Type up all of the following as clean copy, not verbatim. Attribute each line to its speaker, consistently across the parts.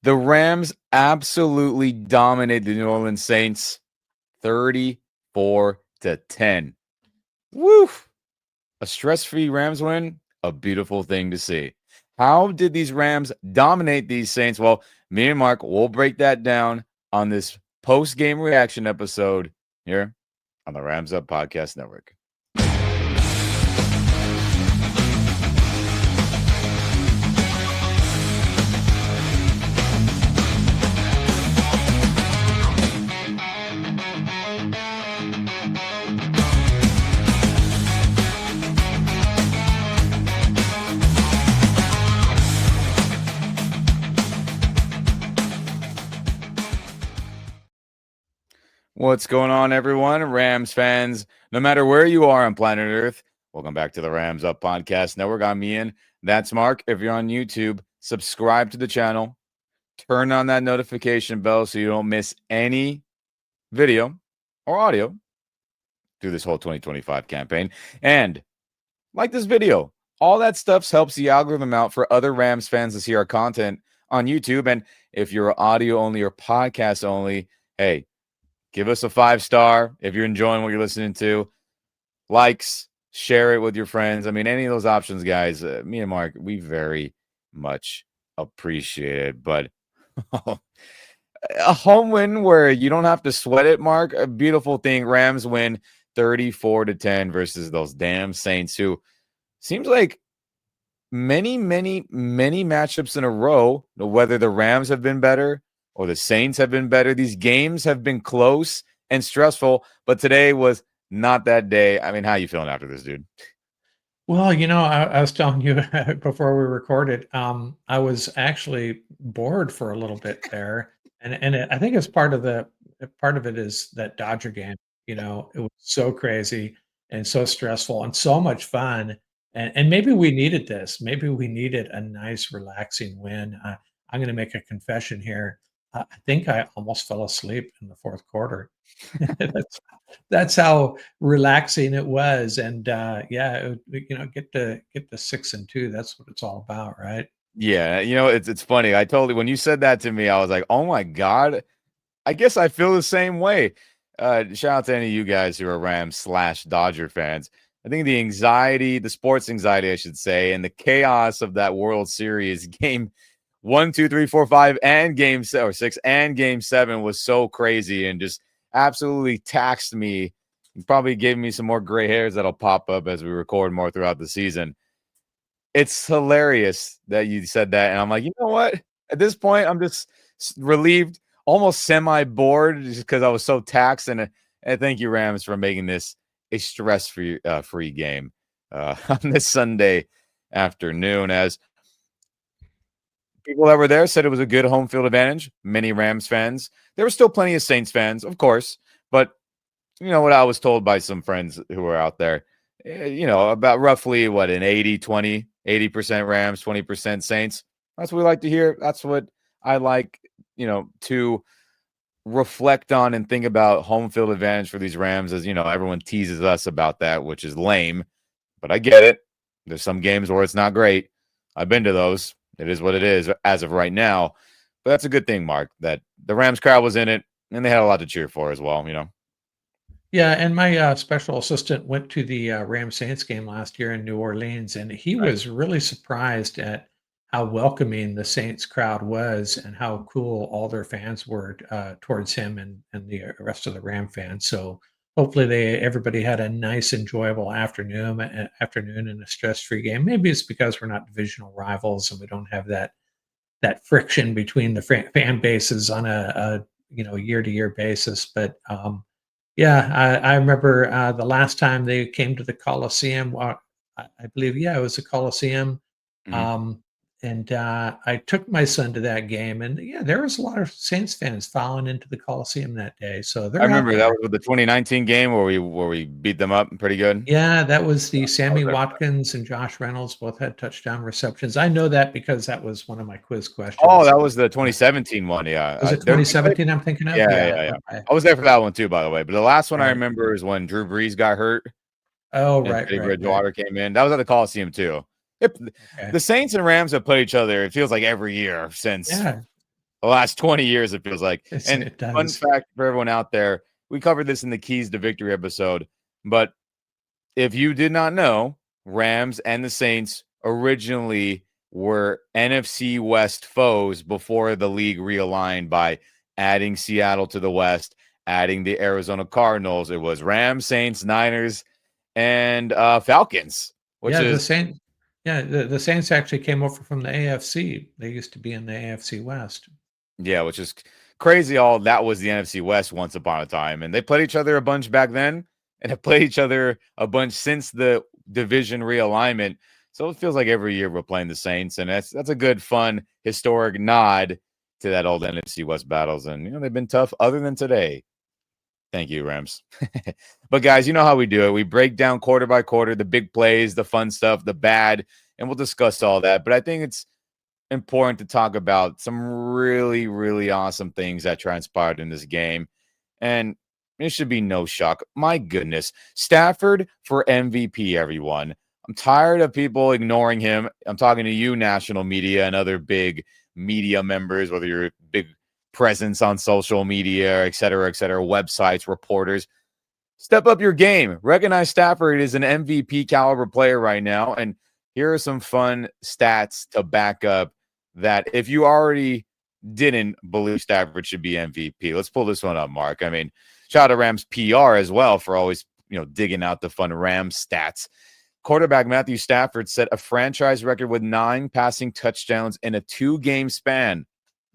Speaker 1: The Rams absolutely dominated the New Orleans Saints 34-10. Woo! A stress-free Rams win, a beautiful thing to see. How did these Rams dominate these Saints? Well, me and Mark will break that down on this post-game reaction episode here on the Rams Up Podcast Network. What's going on, everyone? Rams fans, no matter where you are on planet Earth, welcome back to the Rams Up Podcast Network. I'm Ian. That's Mark. If you're on YouTube, subscribe to the channel, turn on that notification bell so you don't miss any video or audio through this whole 2025 campaign. And like this video, all that stuff helps the algorithm out for other Rams fans to see our content on YouTube. And if you're audio only or podcast only, hey, give us a 5-star if you're enjoying what you're listening to. Likes, share it with your friends. I mean, any of those options, guys, me and Mark, we very much appreciate it. But a home win where you don't have to sweat it, Mark, a beautiful thing. Rams win 34-10 versus those damn Saints, who seems like many matchups in a row, whether the Rams have been better or the Saints have been better. These games have been close and stressful, but today was not that day. I mean, how you feeling after this, dude?
Speaker 2: Well, I was telling you before we recorded, I was actually bored for a little bit there, I think it's part of it is that Dodger game. It was so crazy and so stressful and so much fun, and maybe we needed this. Maybe we needed a nice, relaxing win. I'm going to make a confession here. I think I almost fell asleep in the fourth quarter. That's how relaxing it was, yeah, get the 6-2, that's what it's all about, right?
Speaker 1: Yeah, it's funny. I totally when you said that to me, I was like, oh my God, I guess I feel the same way. Shout out to any of you guys who are Rams/Dodger fans. I think the anxiety, the sports anxiety, I should say, and the chaos of that World Series game 1, 2, 3, 4, 5, and game 6 and game 7 was so crazy and just absolutely taxed me. Probably gave me some more gray hairs that'll pop up as we record more throughout the season. It's hilarious that you said that. And I'm like, you know what? At this point, I'm just relieved, almost semi-bored just because I was so taxed. And thank you, Rams, for making this a stress-free free game on this Sunday afternoon. As people that were there said it was a good home field advantage. Many Rams fans. There were still plenty of Saints fans, of course. But you know what I was told by some friends who were out there, about roughly what an 80-20, 80% Rams, 20% Saints. That's what we like to hear. That's what I like, to reflect on and think about home field advantage for these Rams. As everyone teases us about that, which is lame, but I get it. There's some games where it's not great. I've been to those. It is what it is as of right now. But that's a good thing, Mark, that the Rams crowd was in it and they had a lot to cheer for as well,
Speaker 2: Yeah, and my, special assistant went to the, Rams Saints game last year in New Orleans, and he
Speaker 1: Right.
Speaker 2: was really surprised at how welcoming the Saints crowd was and how cool all their fans were, towards him and the rest of the Ram fans. So hopefully everybody had a nice, enjoyable afternoon and a stress-free game. Maybe it's because we're not divisional rivals and we don't have that friction between the fan bases on a year-to-year basis, but, yeah, I remember, the last time they came to the Coliseum, I believe, yeah, it was the Coliseum,
Speaker 1: Mhm.
Speaker 2: um, I took my son to that game, and, yeah, there was a lot of Saints fans filing into the Coliseum that day, so
Speaker 1: I
Speaker 2: they're out
Speaker 1: remember that
Speaker 2: there.
Speaker 1: was with the 2019 game where we beat them up pretty good.
Speaker 2: Yeah, that was the
Speaker 1: I was
Speaker 2: Sammy
Speaker 1: there.
Speaker 2: Watkins and Josh Reynolds both had touchdown receptions. I know that because that was one of my quiz
Speaker 1: Oh,
Speaker 2: questions.
Speaker 1: that was the 2017 one, yeah.
Speaker 2: Was it
Speaker 1: They played
Speaker 2: 2017 I'm thinking of?
Speaker 1: yeah,
Speaker 2: Yeah,
Speaker 1: yeah, yeah.
Speaker 2: okay,
Speaker 1: I was there for that one too, by the way, but the last one I
Speaker 2: right.
Speaker 1: remember is when Drew Brees got hurt
Speaker 2: Oh,
Speaker 1: and
Speaker 2: right,
Speaker 1: Teddy
Speaker 2: right, right,
Speaker 1: Bridgewater came in. That was at the Coliseum too. Yep,
Speaker 2: okay.
Speaker 1: the Saints and Rams have played each other, it feels like every year since
Speaker 2: Yeah.
Speaker 1: the last 20 years, it feels like. And
Speaker 2: It
Speaker 1: fun
Speaker 2: does.
Speaker 1: fact for everyone out there, we covered this in the Keys to Victory episode, but if you did not know, Rams and the Saints originally were NFC West foes before the league realigned by adding Seattle to the West, adding the Arizona Cardinals. It was Rams, Saints, Niners, and Falcons, which
Speaker 2: Yeah,
Speaker 1: is
Speaker 2: the Saints actually came over from the AFC. They used to be in the AFC West.
Speaker 1: yeah, which is crazy. All that was the NFC West once upon a time, and they played each other a bunch back then, and have played each other a bunch since the division realignment. So it feels like every year we're playing the Saints, and that's a good, fun, historic nod to that old NFC West battles. And they've been tough, other than today. Thank you, Rams. But guys, you know how we do it. We break down quarter by quarter the big plays, the fun stuff, the bad, and we'll discuss all that. But I think it's important to talk about some really, really awesome things that transpired in this game. And it should be no shock. My goodness. Stafford for MVP, everyone. I'm tired of people ignoring him. I'm talking to you, national media, and other big media members, whether you're a big presence on social media, et cetera, websites, reporters. Step up your game. Recognize Stafford is an MVP caliber player right now. And here are some fun stats to back up that if you already didn't believe Stafford should be MVP. Let's pull this one up, Mark. I mean, shout out to Rams PR as well for always, digging out the fun Rams stats. Quarterback Matthew Stafford set a franchise record with 9 passing touchdowns in a 2-game span.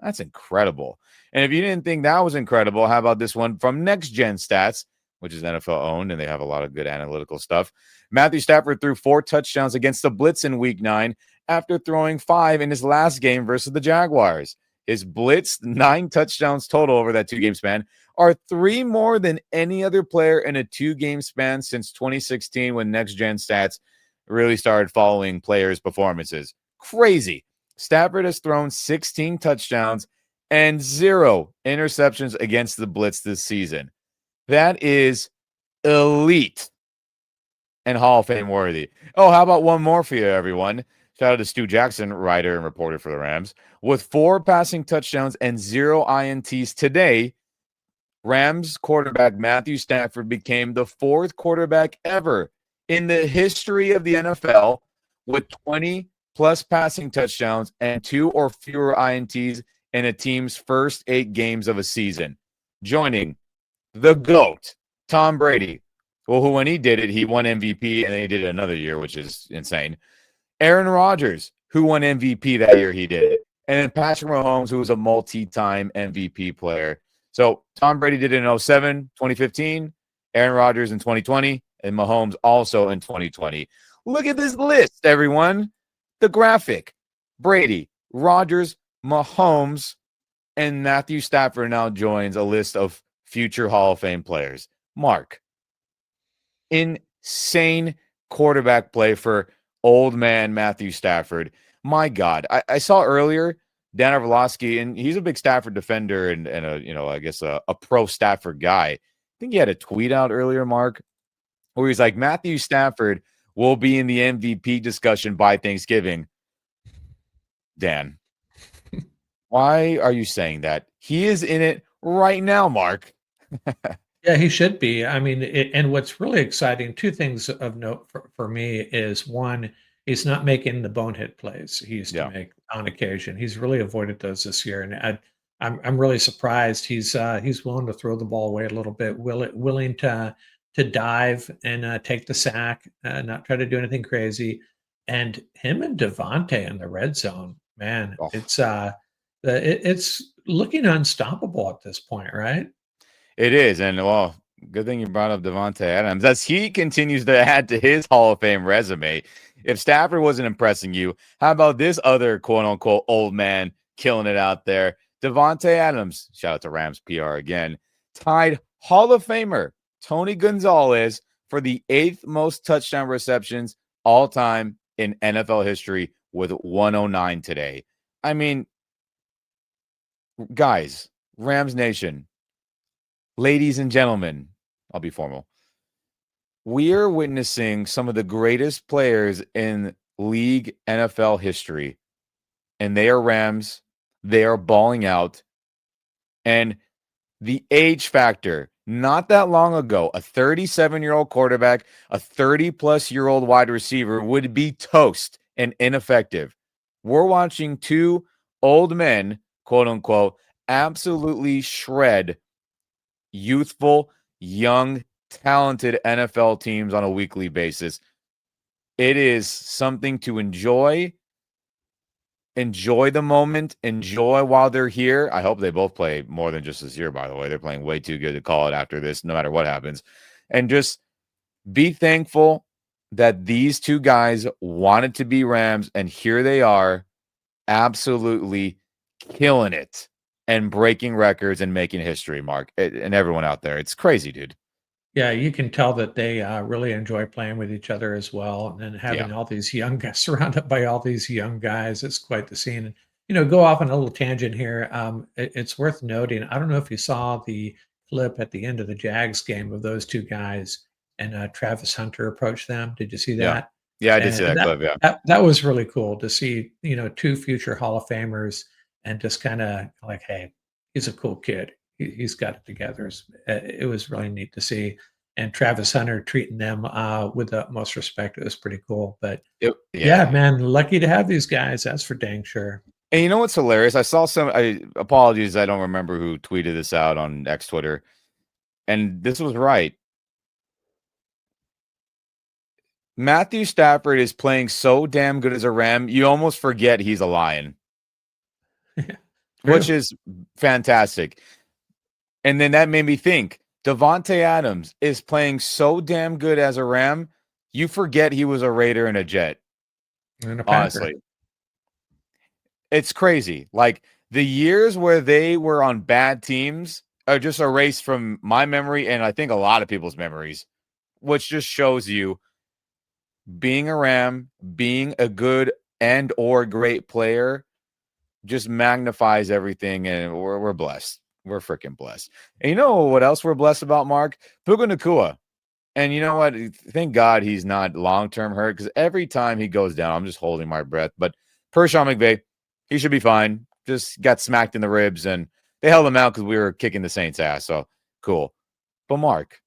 Speaker 1: That's incredible. And if you didn't think that was incredible, how about this one from Next Gen Stats, which is NFL owned, and they have a lot of good analytical stuff. Matthew Stafford threw 4 touchdowns against the Blitz in Week 9 after throwing 5 in his last game versus the Jaguars. His Blitz 9 touchdowns total over that 2-game span are 3 more than any other player in a 2-game span since 2016 when Next Gen Stats really started following players' performances. Crazy. Stafford has thrown 16 touchdowns and 0 interceptions against the Blitz this season. That is elite and Hall of Fame worthy. Oh, how about one more for you, everyone? Shout out to Stu Jackson, writer and reporter for the Rams. With 4 passing touchdowns and 0 INTs today, Rams quarterback Matthew Stafford became the 4th quarterback ever in the history of the NFL with 20 plus passing touchdowns and 2 or fewer INTs in a team's first 8 games of a season, joining the GOAT, Tom Brady. Well, who when he did it, he won MVP, and then he did it another year, which is insane. Aaron Rodgers, who won MVP that year, he did it. And then Patrick Mahomes, who was a multi-time MVP player. So Tom Brady did it in 07, 2015, Aaron Rodgers in 2020, and Mahomes also in 2020. Look at this list, everyone. The graphic. Brady, Rodgers, Mahomes, and Matthew Stafford now joins a list of future Hall of Fame players. Mark, insane quarterback play for old man Matthew Stafford. My God, I saw earlier Dan Orlovsky, and he's a big Stafford defender and a I guess a pro Stafford guy. I think he had a tweet out earlier, Mark, where he's like Matthew Stafford will be in the MVP discussion by Thanksgiving. Dan, why are you saying that? He is in it right now, Mark.
Speaker 2: Yeah, he should be. I mean, and what's really exciting, 2 things of note for me is, 1, he's not making the bonehead plays he used to
Speaker 1: Yeah.
Speaker 2: make on occasion. He's really avoided those this year, and I'm really surprised he's willing to throw the ball away a little bit, willing to dive and take the sack, not try to do anything crazy. And him and Devontae in the red zone, man,
Speaker 1: Oh,
Speaker 2: it's looking unstoppable at this point, right?
Speaker 1: it is, and well, good thing you brought up Devontae Adams as he continues to add to his Hall of Fame resume. If Stafford wasn't impressing you, how about this other quote unquote old man killing it out there? Devontae Adams, shout out to Rams PR again, tied Hall of Famer Tony Gonzalez for the 8th most touchdown receptions all time in NFL history with 109 today. I mean, guys, Rams Nation, ladies and gentlemen, I'll be formal. We are witnessing some of the greatest players in league NFL history, and they are Rams They are balling out. And the age factor, not that long ago, a 37-year-old quarterback, a 30-plus-year-old wide receiver would be toast and ineffective. We're watching two old men, quote unquote, absolutely shred youthful, young, talented NFL teams on a weekly basis. It is something to enjoy the moment, enjoy while they're here. I hope they both play more than just this year, by the way. They're playing way too good to call it after this, no matter what happens. And just be thankful that these two guys wanted to be Rams, and here they are, absolutely killing it and breaking records and making history, Mark, and everyone out there. It's crazy, dude.
Speaker 2: Yeah, you can tell that they, really enjoy playing with each other as well, and
Speaker 1: Yeah.
Speaker 2: having all these young guys surrounded by all these young guys, it's quite the scene, and, go off on a little tangent here, it's worth noting, I don't know if you saw the clip at the end of the Jags game of those 2 guys and, Travis Hunter approached them. Did you see
Speaker 1: Yeah.
Speaker 2: that?
Speaker 1: Yeah, I did see
Speaker 2: And
Speaker 1: that
Speaker 2: that
Speaker 1: clip. Yeah.
Speaker 2: that was really cool to see, 2 future Hall of Famers and just kinda like, "Hey, he's a cool kid. He's got it together." It was really neat to see, and Travis Hunter treating them, with the utmost respect. It was pretty cool, but yeah,
Speaker 1: Yeah.
Speaker 2: man, lucky to have these guys, that's for dang sure.
Speaker 1: And you know what's hilarious? I saw apologies, I don't remember who tweeted this out on X Twitter, and this was right. Matthew Stafford is playing so damn good as a Ram, you almost forget he's a Lion, which
Speaker 2: True.
Speaker 1: is fantastic. And then that made me think, Devontae Adams is playing so damn good as a Ram, you forget he was a Raider and a Jet,
Speaker 2: And a Packer.
Speaker 1: honestly. It's crazy. Like, the years where they were on bad teams are just erased from my memory, and I think a lot of people's memories, which just shows you being a Ram, being a good and or great player just magnifies everything, and we're blessed. We're freaking blessed. And you know what else we're blessed about, Mark? Puka Nacua. And you know what? Thank God he's not long-term hurt, because every time he goes down, I'm just holding my breath. But per Sean McVay, he should be fine. Just got smacked in the ribs, and they held him out because we were kicking the Saints' ass. So cool. But Mark,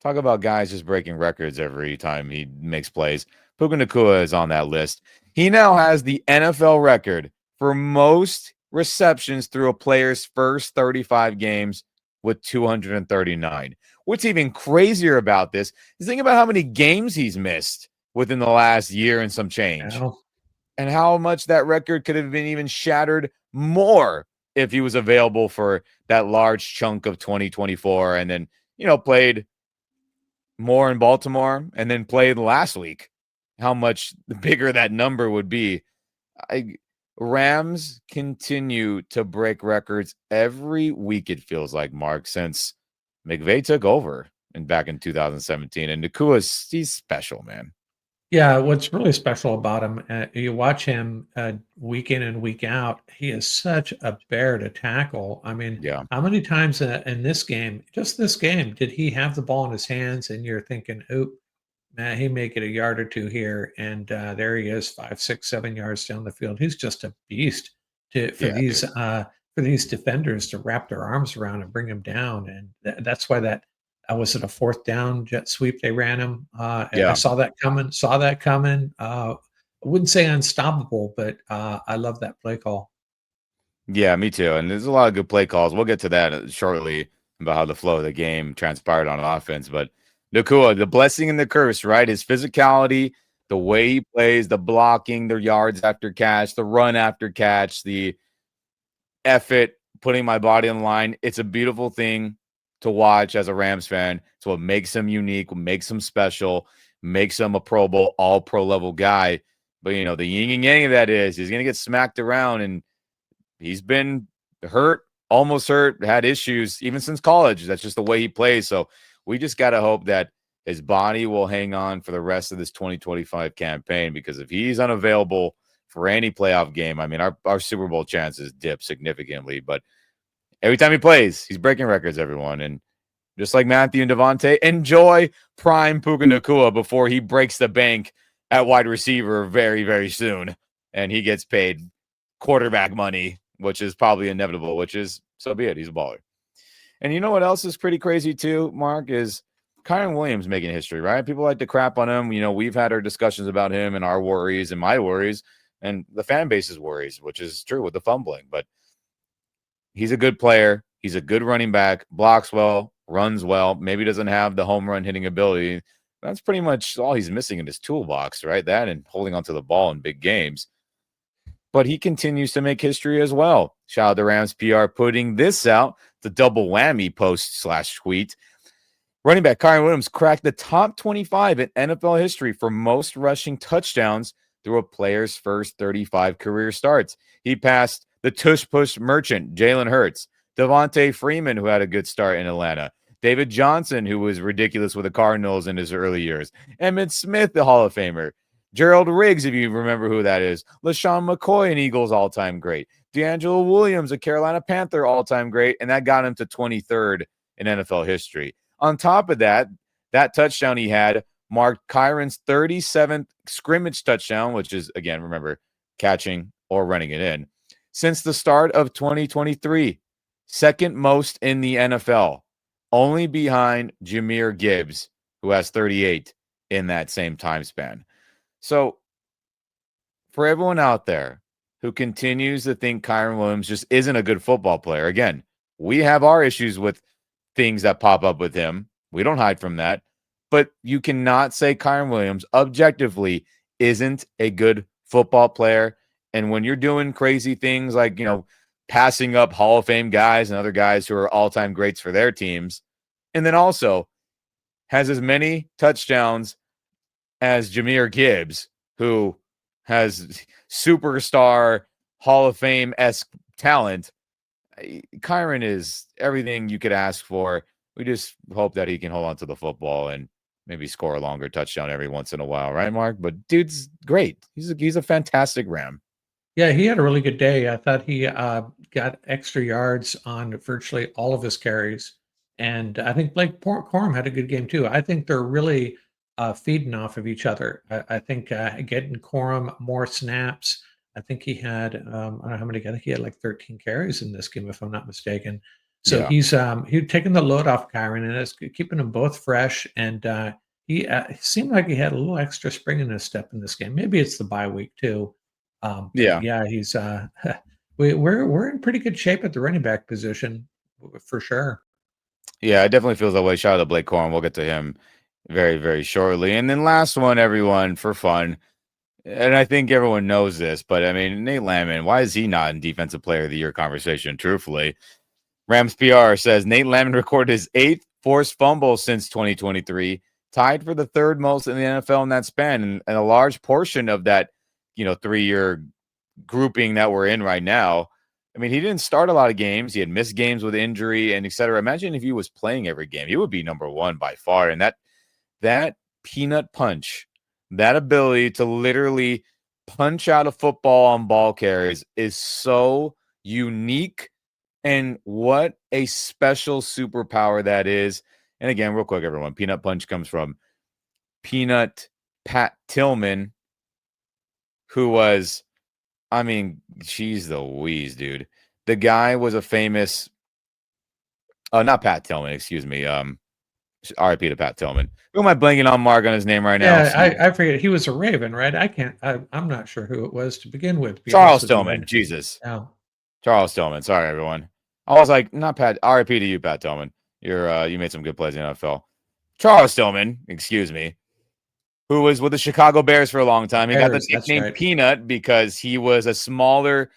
Speaker 1: talk about guys just breaking records every time he makes plays. Puka Nacua is on that list. He now has the NFL record for most receptions through a player's first 35 games with 239. What's even crazier about this is think about how many games he's missed within the last year and some change,
Speaker 2: Well,
Speaker 1: and how much that record could have been even shattered more if he was available for that large chunk of 2024 and then, played more in Baltimore and then played last week, how much bigger that number would be. I Rams continue to break records every week, it feels like, Mark, since McVay took over and back in 2017. And Nakua's he's special, man.
Speaker 2: yeah, what's really special about him, you watch him, week in and week out, he is such a bear to tackle. I mean,
Speaker 1: Yeah.
Speaker 2: how many times, in this game, just this game, did he have the ball in his hands and you're thinking, "Oop, man, he may get a yard or 2 here," and, there he is 5, 6, 7 yards down the field. He's just a beast to
Speaker 1: Yeah, dude.
Speaker 2: for these defenders to wrap their arms around and bring him down, and that's why that was it a 4th down jet sweep they ran him? I
Speaker 1: Yeah.
Speaker 2: saw that coming, I wouldn't say unstoppable, but, I love that play call.
Speaker 1: Yeah, me too. And there's a lot of good play calls. We'll get to that shortly about how the flow of the game transpired on offense. But Nakua, the blessing and the curse, right? His physicality, the way he plays, the blocking, the yards after catch, the run after catch, the effort, putting my body on the line. It's a beautiful thing to watch as a Rams fan. It's what makes him unique, what makes him special, makes him a Pro Bowl, all pro level guy. But, the yin and yang of that is he's going to get smacked around, and he's been hurt, almost hurt, had issues even since college. That's just the way he plays. So we just got to hope that his body will hang on for the rest of this 2025 campaign, because if he's unavailable for any playoff game, I mean, our Super Bowl chances dip significantly. But every time he plays, he's breaking records, everyone. And just like Matthew and Devontae, enjoy prime Puka Nacua before he breaks the bank at wide receiver very, very soon. And he gets paid quarterback money which is probably inevitable, which is so be it. He's a baller. And you know what else is pretty crazy too, Mark, is Kyron Williams making history, right? People like to crap on him. We've had our discussions about him and our worries and my worries and the fan base's worries, which is true with the fumbling. But he's a good player. He's a good running back, blocks well, runs well, maybe doesn't have the home run hitting ability. That's pretty much all he's missing in his toolbox, right? That and holding onto the ball in big games. But he continues to make history as well. Shout out to Rams PR putting this out, the double whammy post/tweet. Running back Kyron Williams cracked the top 25 in NFL history for most rushing touchdowns through a player's first 35 career starts. He passed the tush push merchant, Jalen Hurts, Devontae Freeman, who had a good start in Atlanta, David Johnson, who was ridiculous with the Cardinals in his early years, Emmitt Smith, the Hall of Famer, Gerald Riggs, if you remember who that is, LaShawn McCoy, an Eagles all-time great, D'Angelo Williams, a Carolina Panther all-time great, and that got him to 23rd in NFL history. On top of that, that touchdown he had marked Kyron's 37th scrimmage touchdown, which is, again, remember, catching or running it in, since the start of 2023. Second most in the NFL, only behind Jahmyr Gibbs, who has 38 in that same time span. So for everyone out there who continues to think Kyron Williams just isn't a good football player, again, we have our issues with things that pop up with him. We don't hide from that. But you cannot say Kyron Williams objectively isn't a good football player. And when you're doing crazy things like, passing up Hall of Fame guys and other guys who are all-time greats for their teams, and then also has as many touchdowns as Jahmyr Gibbs, who has superstar Hall of Fame-esque talent, Kyron is everything you could ask for. We just hope that he can hold on to the football and maybe score a longer touchdown every once in a while, right, Mark? But dude's great. He's a fantastic Ram.
Speaker 2: Yeah, he had a really good day. I thought he got extra yards on virtually all of his carries, and I think Blake Corum had a good game too. I think they're really feeding off of each other. I think getting Corum more snaps. I think he had I don't know how many. I think he had like 13 carries in this game, if I'm not mistaken. So
Speaker 1: Yeah.
Speaker 2: he's taking the load off Kyron, and it's keeping them both fresh. And he seemed like he had a little extra spring in his step in this game. Maybe it's the bye week too. But
Speaker 1: Yeah.
Speaker 2: yeah, he's we're in pretty good shape at the running back position for sure.
Speaker 1: Yeah, it definitely feels that way. Shout out to Blake Corum. We'll get to him very, very shortly. And then last one, everyone, for fun. And I think everyone knows this, but I mean, Nate Landman, why is he not in Defensive Player of the Year conversation? Truthfully, Rams PR says Nate Landman recorded his 8th forced fumble since 2023, tied for the 3rd most in the NFL in that span. And a large portion of that, 3-year grouping that we're in right now. I mean, he didn't start a lot of games. He had missed games with injury and et cetera. Imagine if he was playing every game, he would be number one by far. And that peanut punch, that ability to literally punch out a football on ball carries is so unique. And what a special superpower that is. And again, real quick, everyone, peanut punch comes from Peanut Pat Tillman, who was, I mean, she's the wheeze, dude. The guy was a famous, not Pat Tillman, excuse me. RIP to Pat Tillman. Who am I blanking on, Mark, on his name right now?
Speaker 2: Yeah, I forget he was a Raven, right? I'm not sure who it was to begin with, to be honest
Speaker 1: Charles
Speaker 2: with you.
Speaker 1: Tillman. Jesus.
Speaker 2: Yeah.
Speaker 1: Charles Tillman. Sorry, everyone. I was like, not Pat. RIP to you, Pat Tillman. You made some good plays in the NFL. Charles Tillman, excuse me, who was with the Chicago Bears for a long time. He got the
Speaker 2: Bears, that's
Speaker 1: nickname
Speaker 2: right.
Speaker 1: Peanut because he was a smaller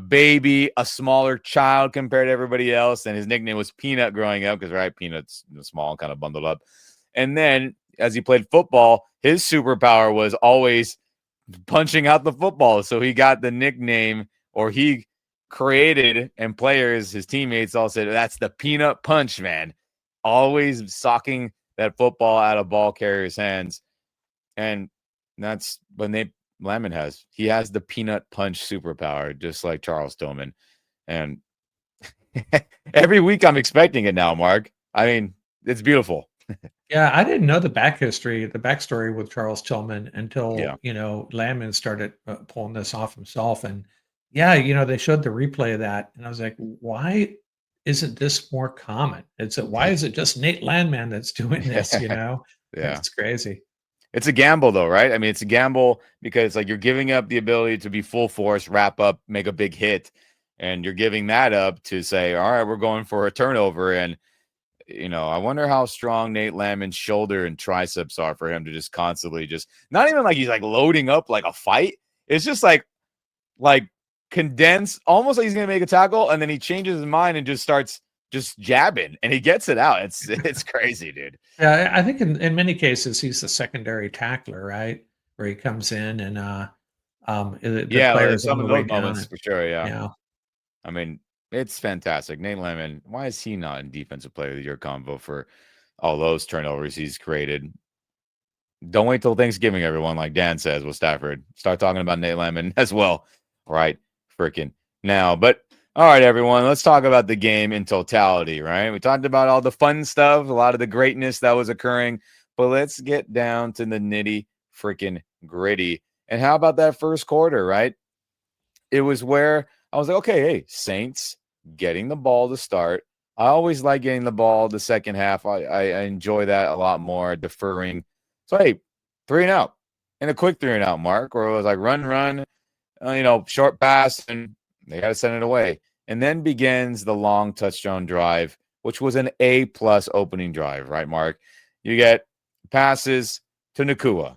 Speaker 1: baby, a smaller child compared to everybody else, and his nickname was Peanut growing up because Peanut's small and kind of bundled up. And then as he played football, his superpower was always punching out the football, so he got the nickname, or he created, and players, his teammates all said, that's the Peanut Punch, man. Always socking that football out of ball carrier's hands. And that's when Lemon has. He has the peanut punch superpower, just like Charles Tillman. And every week I'm expecting it now, Mark. I mean, it's beautiful.
Speaker 2: Yeah, I didn't know the backstory with Charles Tillman until,
Speaker 1: Yeah.
Speaker 2: Landman started pulling this off himself. And Yeah, they showed the replay of that, and I was like, "Why isn't this more common?" Why is it just Nate Landman that's doing this, you know?
Speaker 1: Yeah.
Speaker 2: It's crazy.
Speaker 1: It's a gamble though, right? I mean, it's a gamble because like you're giving up the ability to be full force, wrap up, make a big hit, and you're giving that up to say, all right, we're going for a turnover. And I wonder how strong Nate Landman's shoulder and triceps are for him to just constantly just not even like he's like loading up like a fight. It's just like condensed, almost like he's gonna make a tackle, and then he changes his mind and just starts just jabbing and he gets it out. It's crazy, dude.
Speaker 2: Yeah, I think in many cases, he's the secondary tackler, right? Where he comes in and, the
Speaker 1: Yeah,
Speaker 2: player
Speaker 1: like
Speaker 2: is on
Speaker 1: some
Speaker 2: the
Speaker 1: of
Speaker 2: way
Speaker 1: those
Speaker 2: down
Speaker 1: moments
Speaker 2: and
Speaker 1: for sure. Yeah.
Speaker 2: yeah.
Speaker 1: I mean, it's fantastic. Nate Landman, why is he not in defensive player of the year combo for all those turnovers he's created? Don't wait till Thanksgiving, everyone, like Dan says with Stafford. Start talking about Nate Landman as well. Right? Freaking now. But all right, everyone, let's talk about the game in totality, right? We talked about all the fun stuff, a lot of the greatness that was occurring, but let's get down to the nitty freaking gritty. And how about that first quarter, right? It was where I was like, okay, hey, Saints getting the ball to start. I always like getting the ball the second half. I enjoy that a lot more, deferring. So, hey, 3-and-out and a quick 3-and-out mark where it was like run, short pass, and they got to send it away. And then begins the long touchdown drive, which was an A+ opening drive, right, Mark? You get passes to Nakua.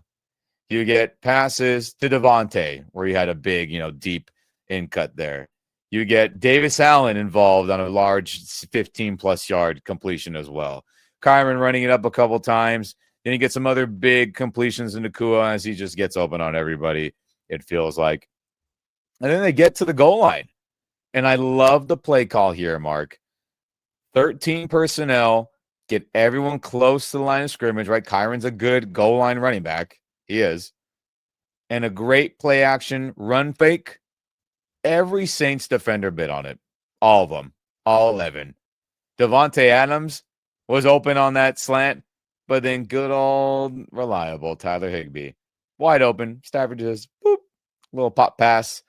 Speaker 1: You get passes to Devontae, where he had a big, deep in cut there. You get Davis Allen involved on a large 15+ yard completion as well. Kyron running it up a couple times. Then you get some other big completions into Kua as he just gets open on everybody, it feels like. And then they get to the goal line. And I love the play call here, Mark. 13 personnel, get everyone close to the line of scrimmage, right? Kyron's a good goal line running back. He is. And a great play action run fake. Every Saints defender bid on it. All of them. All 11. Devontae Adams was open on that slant, but then good old reliable Tyler Higbee. Wide open. Stafford just boop, little pop pass.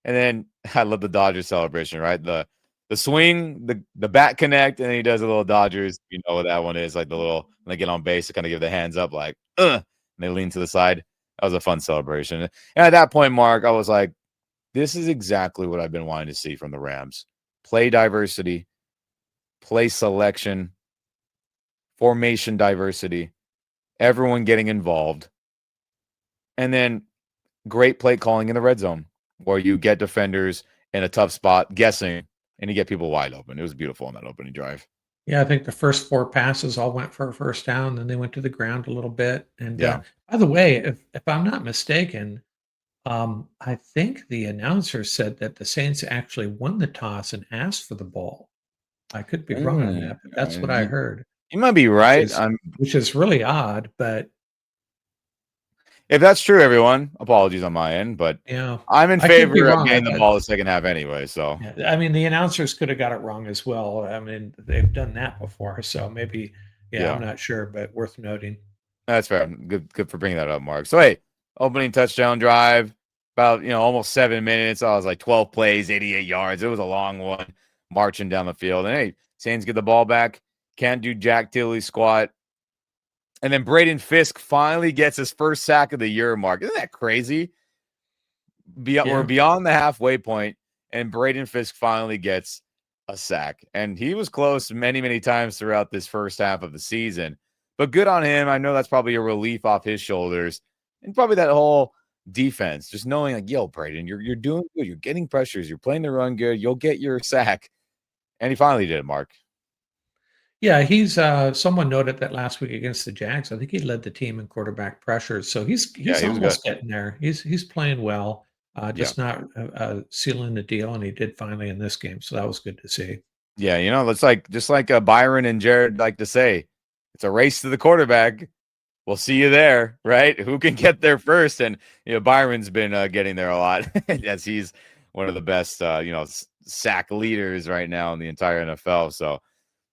Speaker 1: And then I love the Dodgers celebration, right? The swing, the bat connect, and then he does a little Dodgers. You know what that one is, like the little when they get on base to kind of give the hands up, like and they lean to the side. That was a fun celebration. And at that point, Mark, I was like, this is exactly what I've been wanting to see from the Rams. Play diversity, play selection, formation diversity, everyone getting involved, and then great play calling in the red zone where you get defenders in a tough spot guessing and you get people wide open. It was beautiful on that opening drive.
Speaker 2: Yeah, I think the first 4 passes all went for a first down, then they went to the ground a little bit, and,
Speaker 1: Yeah.
Speaker 2: by the way, if I'm not mistaken, I think the announcer said that the Saints actually won the toss and asked for the ball. I could be wrong on that, but that's what I
Speaker 1: You,
Speaker 2: heard,
Speaker 1: you might be
Speaker 2: which
Speaker 1: right.
Speaker 2: is which is really odd, but,
Speaker 1: If that's true, everyone, apologies on my end, but I'm in
Speaker 2: I could be
Speaker 1: favor of
Speaker 2: wrong.
Speaker 1: getting the ball the second half anyway. So
Speaker 2: Yeah, I mean, the announcers could have got it wrong as well. I mean, they've done that before, so maybe yeah, I'm
Speaker 1: yeah.
Speaker 2: not sure, but worth noting.
Speaker 1: That's fair. Good for bringing that up, Mark. So hey, opening touchdown drive, about almost 7 minutes. I was like 12 plays, 88 yards. It was a long one, marching down the field. And hey, Saints get the ball back. Can't do Jack Tilly squat. And then Braden Fisk finally gets his first sack of the year, Mark. Isn't that crazy? We're
Speaker 2: Yeah.
Speaker 1: beyond the halfway point, and Braden Fisk finally gets a sack. And he was close many, many times throughout this first half of the season. But good on him. I know that's probably a relief off his shoulders. And probably that whole defense, just knowing like, yo, Braden, you're doing good. You're getting pressures. You're playing the run good. You'll get your sack. And he finally did it, Mark.
Speaker 2: Yeah, someone noted that last week against the Jags, I think he led the team in quarterback pressures, so
Speaker 1: Yeah,
Speaker 2: he's
Speaker 1: he was good.
Speaker 2: almost getting there. He's playing well,
Speaker 1: Yeah.
Speaker 2: just not, sealing the deal, and he did finally in this game, so that was good to see.
Speaker 1: Yeah, it's like just like Byron and Jared like to say, it's a race to the quarterback. We'll see you there, right? Who can get there first? And Byron's been getting there a lot as he's one of the best, sack leaders right now in the entire NFL. So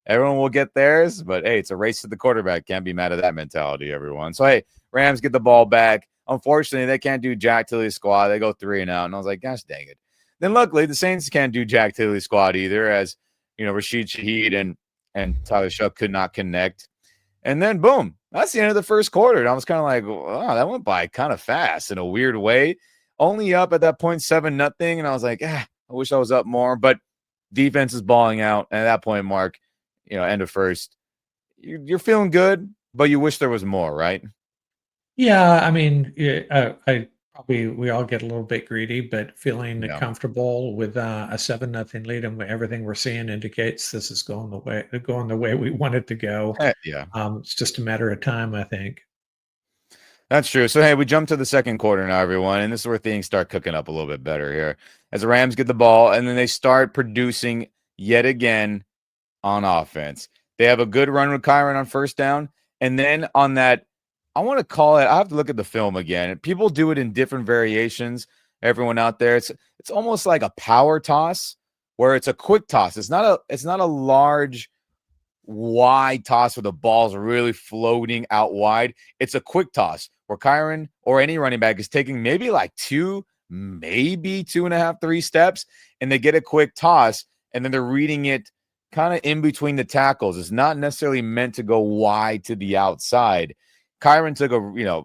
Speaker 1: everyone will get theirs, but hey, it's a race to the quarterback. Can't be mad at that mentality, everyone. So hey, Rams get the ball back. Unfortunately, they can't do jack till he squad. They go 3-and-out, and I was like, gosh dang it. Then luckily the Saints can't do Jack Tilly squad either, as Rashid Shaheed and Tyler Shuck could not connect. And then boom, that's the end of the first quarter. And I was kind of like, wow, that went by kind of fast in a weird way. Only up at that point 7-0. And I was like, I wish I was up more. But defense is balling out. And at that point, Mark, end of first, you're feeling good, but you wish there was more, right?
Speaker 2: Yeah, I mean, we all get a little bit greedy, but feeling
Speaker 1: Yeah.
Speaker 2: comfortable with a 7-0 lead, and everything we're seeing indicates this is going the way we want it to go.
Speaker 1: Yeah.
Speaker 2: It's just a matter of time, I think.
Speaker 1: That's true. So, hey, we jump to the second quarter now, everyone. And this is where things start cooking up a little bit better here. As the Rams get the ball, and then they start producing yet again on offense. They have a good run with Kyron on first down. And then on that, I want to call it, I have to look at the film again. People do it in different variations. Everyone out there, it's almost like a power toss where it's a quick toss. It's not a large wide toss where the ball's really floating out wide. It's a quick toss where Kyron or any running back is taking maybe like two, maybe 2.5, 3 steps, and they get a quick toss, and then they're reading it kind of in between the tackles. It's not necessarily meant to go wide to the outside. Kyron took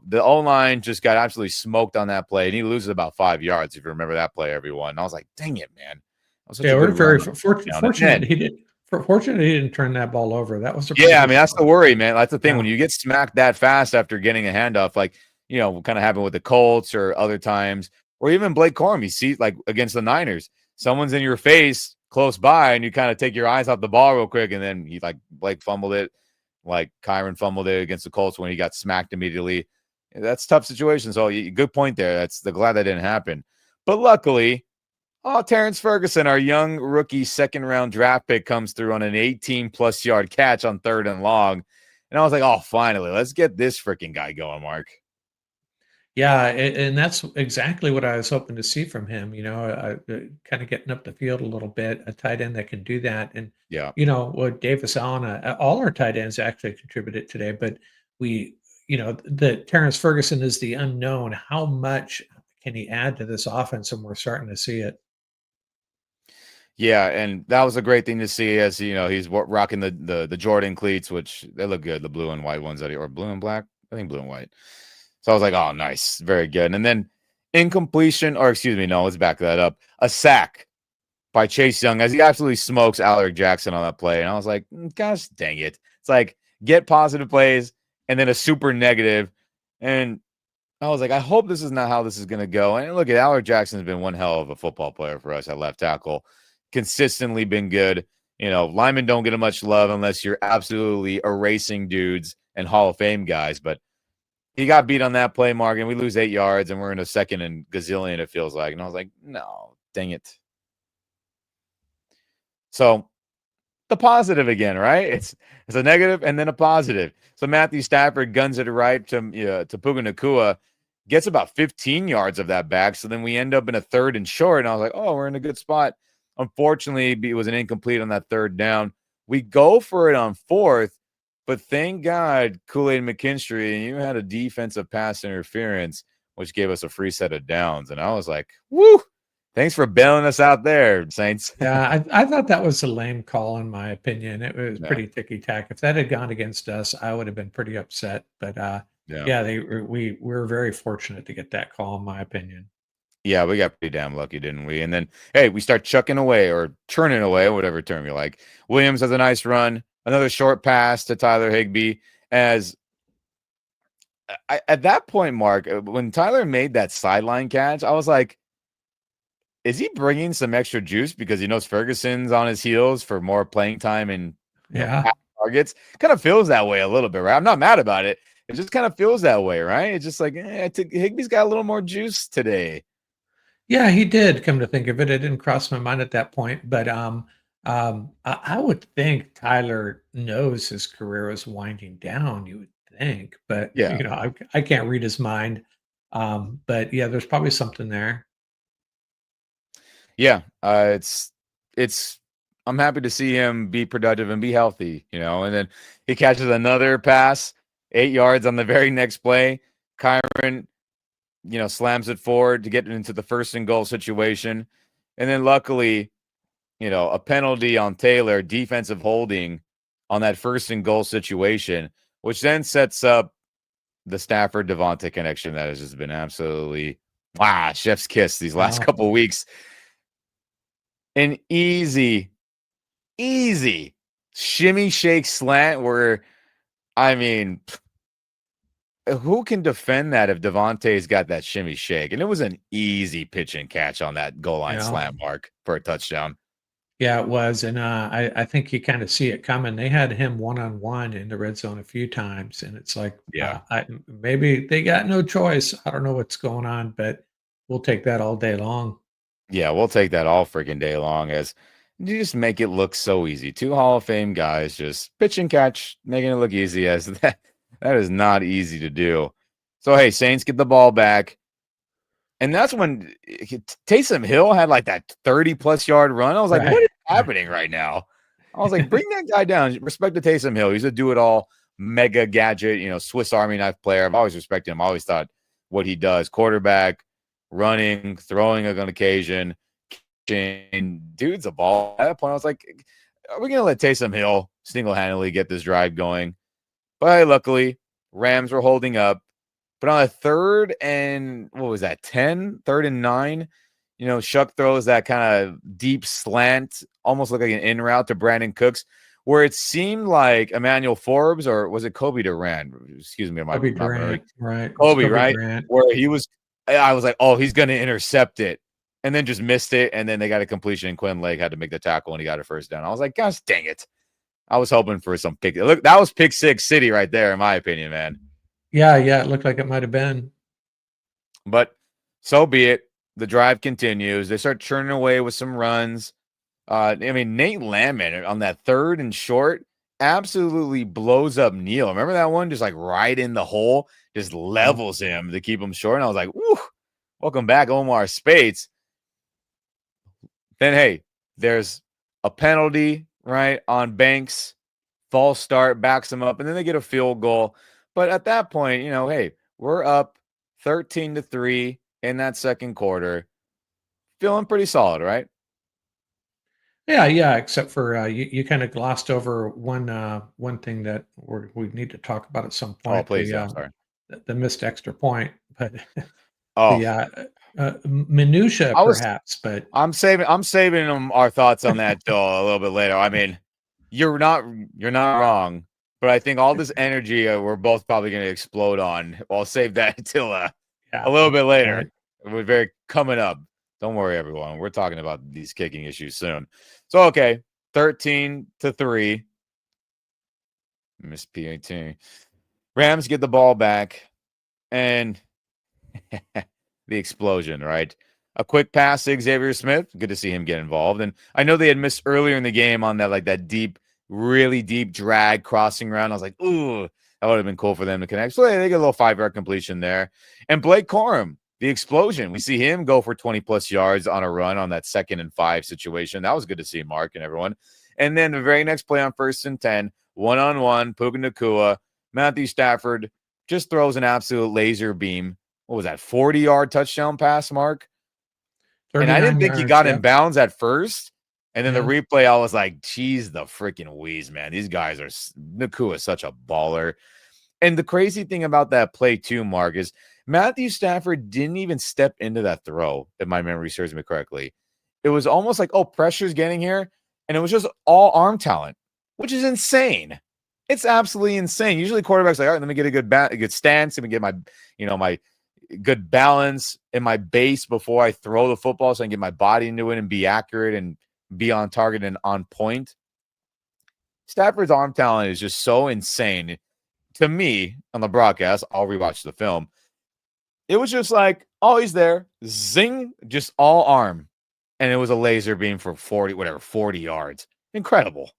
Speaker 1: the O-line just got absolutely smoked on that play, and he loses about 5 yards, if you remember that play, everyone. And I was like, dang it, man. That was such
Speaker 2: Yeah,
Speaker 1: a
Speaker 2: we're
Speaker 1: good
Speaker 2: very
Speaker 1: run.
Speaker 2: fortunate he did. Fortunate he didn't turn that ball over. That was a pretty
Speaker 1: Yeah, I
Speaker 2: good
Speaker 1: mean, that's the
Speaker 2: call.
Speaker 1: worry, man. That's the thing.
Speaker 2: Yeah,
Speaker 1: When you get smacked that fast after getting a handoff, like, kind of happened with the Colts or other times, or even Blake Corum, you see, like against the Niners, someone's in your face close by, and you kind of take your eyes off the ball real quick, and then Blake fumbled it, like Kyron fumbled it against the Colts when he got smacked immediately. That's a tough situation. So, good point there. Glad that didn't happen. But luckily, Terrence Ferguson, our young rookie second-round draft pick, comes through on an 18-plus yard catch on 3rd and long. And I was like, oh, finally, let's get this freaking guy going, Mark.
Speaker 2: yeah, and that's exactly what I was hoping to see from him. Kind of getting up the field a little bit, a tight end that can do that. And
Speaker 1: Yeah.
Speaker 2: With Davis Allen, all our tight ends actually contributed today, but the Terrence Ferguson is the unknown. How much can he add to this offense? And we're starting to see it.
Speaker 1: Yeah, and that was a great thing to see as, he's rocking the Jordan cleats, which they look good, the blue and white ones, or blue and black. I think blue and white. So I was like, oh, nice. Very good. And then incompletion, or excuse me, no, let's back that up. A sack by Chase Young as he absolutely smokes Alaric Jackson on that play. And I was like, gosh, dang it. It's like, get positive plays and then a super negative. And I was like, I hope this is not how this is going to go. And look, Alaric Jackson's been one hell of a football player for us at left tackle. Consistently been good. Linemen don't get much love unless you're absolutely erasing dudes and Hall of Fame guys. But he got beat on that play, Mark, and we lose 8 yards, and we're in a second and gazillion, it feels like. And I was like, no, dang it. So the positive again, right? It's a negative and then a positive. So Matthew Stafford guns it right to Puka Nacua, gets about 15 yards of that back. So then we end up in a 3rd and short, and I was like, oh, we're in a good spot. Unfortunately, it was an incomplete on that 3rd down. We go for it on 4th, but thank God Kool-Aid McKinstry, and you had a defensive pass interference, which gave us a free set of downs. And I was like, woo, thanks for bailing us out there, Saints.
Speaker 2: Yeah, I thought that was a lame call in my opinion. It was
Speaker 1: Yeah.
Speaker 2: pretty ticky tack. If that had gone against us, I would have been pretty upset. But
Speaker 1: Yeah.
Speaker 2: yeah, we were very fortunate to get that call, in my opinion.
Speaker 1: Yeah, we got pretty damn lucky, didn't we? And then, hey, we start chucking away or churning away, whatever term you like. Williams has a nice run, another short pass to Tyler Higbee. As at that point, Mark, when Tyler made that sideline catch, I was like, is he bringing some extra juice because he knows Ferguson's on his heels for more playing time and
Speaker 2: Yeah.
Speaker 1: pass targets? Kind of feels that way a little bit, right? I'm not mad about it. It just kind of feels that way, right? It's just like, Higbee's got a little more juice today.
Speaker 2: Yeah, he did, come to think of it. It didn't cross my mind at that point, but, I would think Tyler knows his career is winding down, you would think, but,
Speaker 1: Yeah.
Speaker 2: I can't read his mind. But yeah, there's probably something there.
Speaker 1: Yeah, it's I'm happy to see him be productive and be healthy, and then he catches another pass, 8 yards on the very next play. Kyron, slams it forward to get into the 1st and goal situation. And then luckily, a penalty on Taylor, defensive holding on that first and goal situation, which then sets up the Stafford Devontae connection that has just been absolutely chef's kiss these last
Speaker 2: Wow.
Speaker 1: couple weeks. An easy shimmy shake slant where, I mean, who can defend that if Devontae's got that shimmy shake? And it was an easy pitch and catch on that goal line
Speaker 2: Yeah.
Speaker 1: slant mark for a touchdown.
Speaker 2: Yeah, it was, and, I think you kinda see it coming. They had him one-on-one in the red zone a few times, and it's like,
Speaker 1: Yeah.
Speaker 2: maybe they got no choice. I don't know what's going on, but we'll take that all day long.
Speaker 1: Yeah, we'll take that all freaking day long as you just make it look so easy. Two Hall of Fame guys just pitch and catch, making it look easy as that is not easy to do. So hey, Saints get the ball back. And that's when Taysom Hill had like that 30+ yard run. I was like, what
Speaker 2: Right,
Speaker 1: is
Speaker 2: right.
Speaker 1: happening right now? I was like, bring that guy down. Respect to Taysom Hill. He's a do it all mega gadget, Swiss Army knife player. I've always respected him. I always thought what he does, quarterback, running, throwing on occasion, catching, dude's a ball. At that point, I was like, are we going to let Taysom Hill single handedly get this drive going? But luckily, Rams were holding up. But on a third and what was that, 10, 3rd and 9, Shuck throws that kind of deep slant, almost look like an in route to Brandon Cooks, where it seemed like Emmanuel Forbes or was it Kobe Durant? Excuse me,
Speaker 2: Kobe
Speaker 1: my memory.
Speaker 2: Durant, right, it's
Speaker 1: Kobe,
Speaker 2: Kobe
Speaker 1: right?
Speaker 2: Durant.
Speaker 1: Where I was like, oh, he's going to intercept it. And then just missed it. And then they got a completion. And Quinn Lake had to make the tackle and he got a first down. I was like, gosh, dang it. I was hoping for some pick. Look, that was pick six city right there, in my opinion, man.
Speaker 2: Yeah, yeah, it looked like it might have been.
Speaker 1: But so be it. The drive continues. They start churning away with some runs. Nate Landman on that 3rd and short absolutely blows up Neal. Remember that one? Just like right in the hole, just
Speaker 2: Yeah.
Speaker 1: levels him to keep him short. And I was like, "Woo, welcome back, Omar Spates." Then, hey, there's a penalty, right, on Banks. False start, backs them up, and then they get a field goal. But at that point, hey, we're up 13-3 in that second quarter. Feeling pretty solid, right?
Speaker 2: Yeah, yeah, except for, you kinda glossed over one thing that we need to talk about at some
Speaker 1: Oh,
Speaker 2: point,
Speaker 1: please. Yeah, I'm sorry.
Speaker 2: the missed extra point, but
Speaker 1: Oh,
Speaker 2: the, minutia
Speaker 1: I was
Speaker 2: perhaps, but
Speaker 1: I'm saving our thoughts on that till a little bit later. I mean, you're not you're not wrong, but I think all this energy we're both probably going to explode on. I'll save that until
Speaker 2: yeah,
Speaker 1: a little bit later.
Speaker 2: alright.
Speaker 1: We're very coming up. Don't worry, everyone. We're talking about these kicking issues soon. So okay, 13-3. Miss PAT. Rams get the ball back, and the explosion, right? A quick pass to Xavier Smith. Good to see him get involved. And I know they had missed earlier in the game on that deep, really deep drag crossing round. I was like, ooh, that would have been cool for them to connect. So they get a little 5-yard completion there. And Blake Corum, the explosion. We see him go for 20+ yards on a run on that 2nd and 5 situation. That was good to see, Mark and everyone. And then the very next play on 1st and 10, one-on-one, Puka Nacua, Matthew Stafford just throws an absolute laser beam. What was that, 40-yard touchdown pass, Mark? And I didn't
Speaker 2: 39
Speaker 1: think he
Speaker 2: yards,
Speaker 1: got in
Speaker 2: yep,
Speaker 1: bounds at first. And then the
Speaker 2: yeah.
Speaker 1: replay, I was like, geez, the freaking wheeze, man. These guys are Nakua is such a baller. And the crazy thing about that play, too, Mark, is Matthew Stafford didn't even step into that throw, if my memory serves me correctly. It was almost like, oh, pressure's getting here. And it was just all arm talent, which is insane. It's absolutely insane. Usually quarterbacks like, all right, let me get a good stance. Let me get my good balance in my base before I throw the football so I can get my body into it and be accurate and be on target and on point. Stafford's arm talent is just so insane. To me, on the broadcast, I'll rewatch the film. It was just like, oh, he's there. Zing, just all arm. And it was a laser beam for 40 yards. Incredible.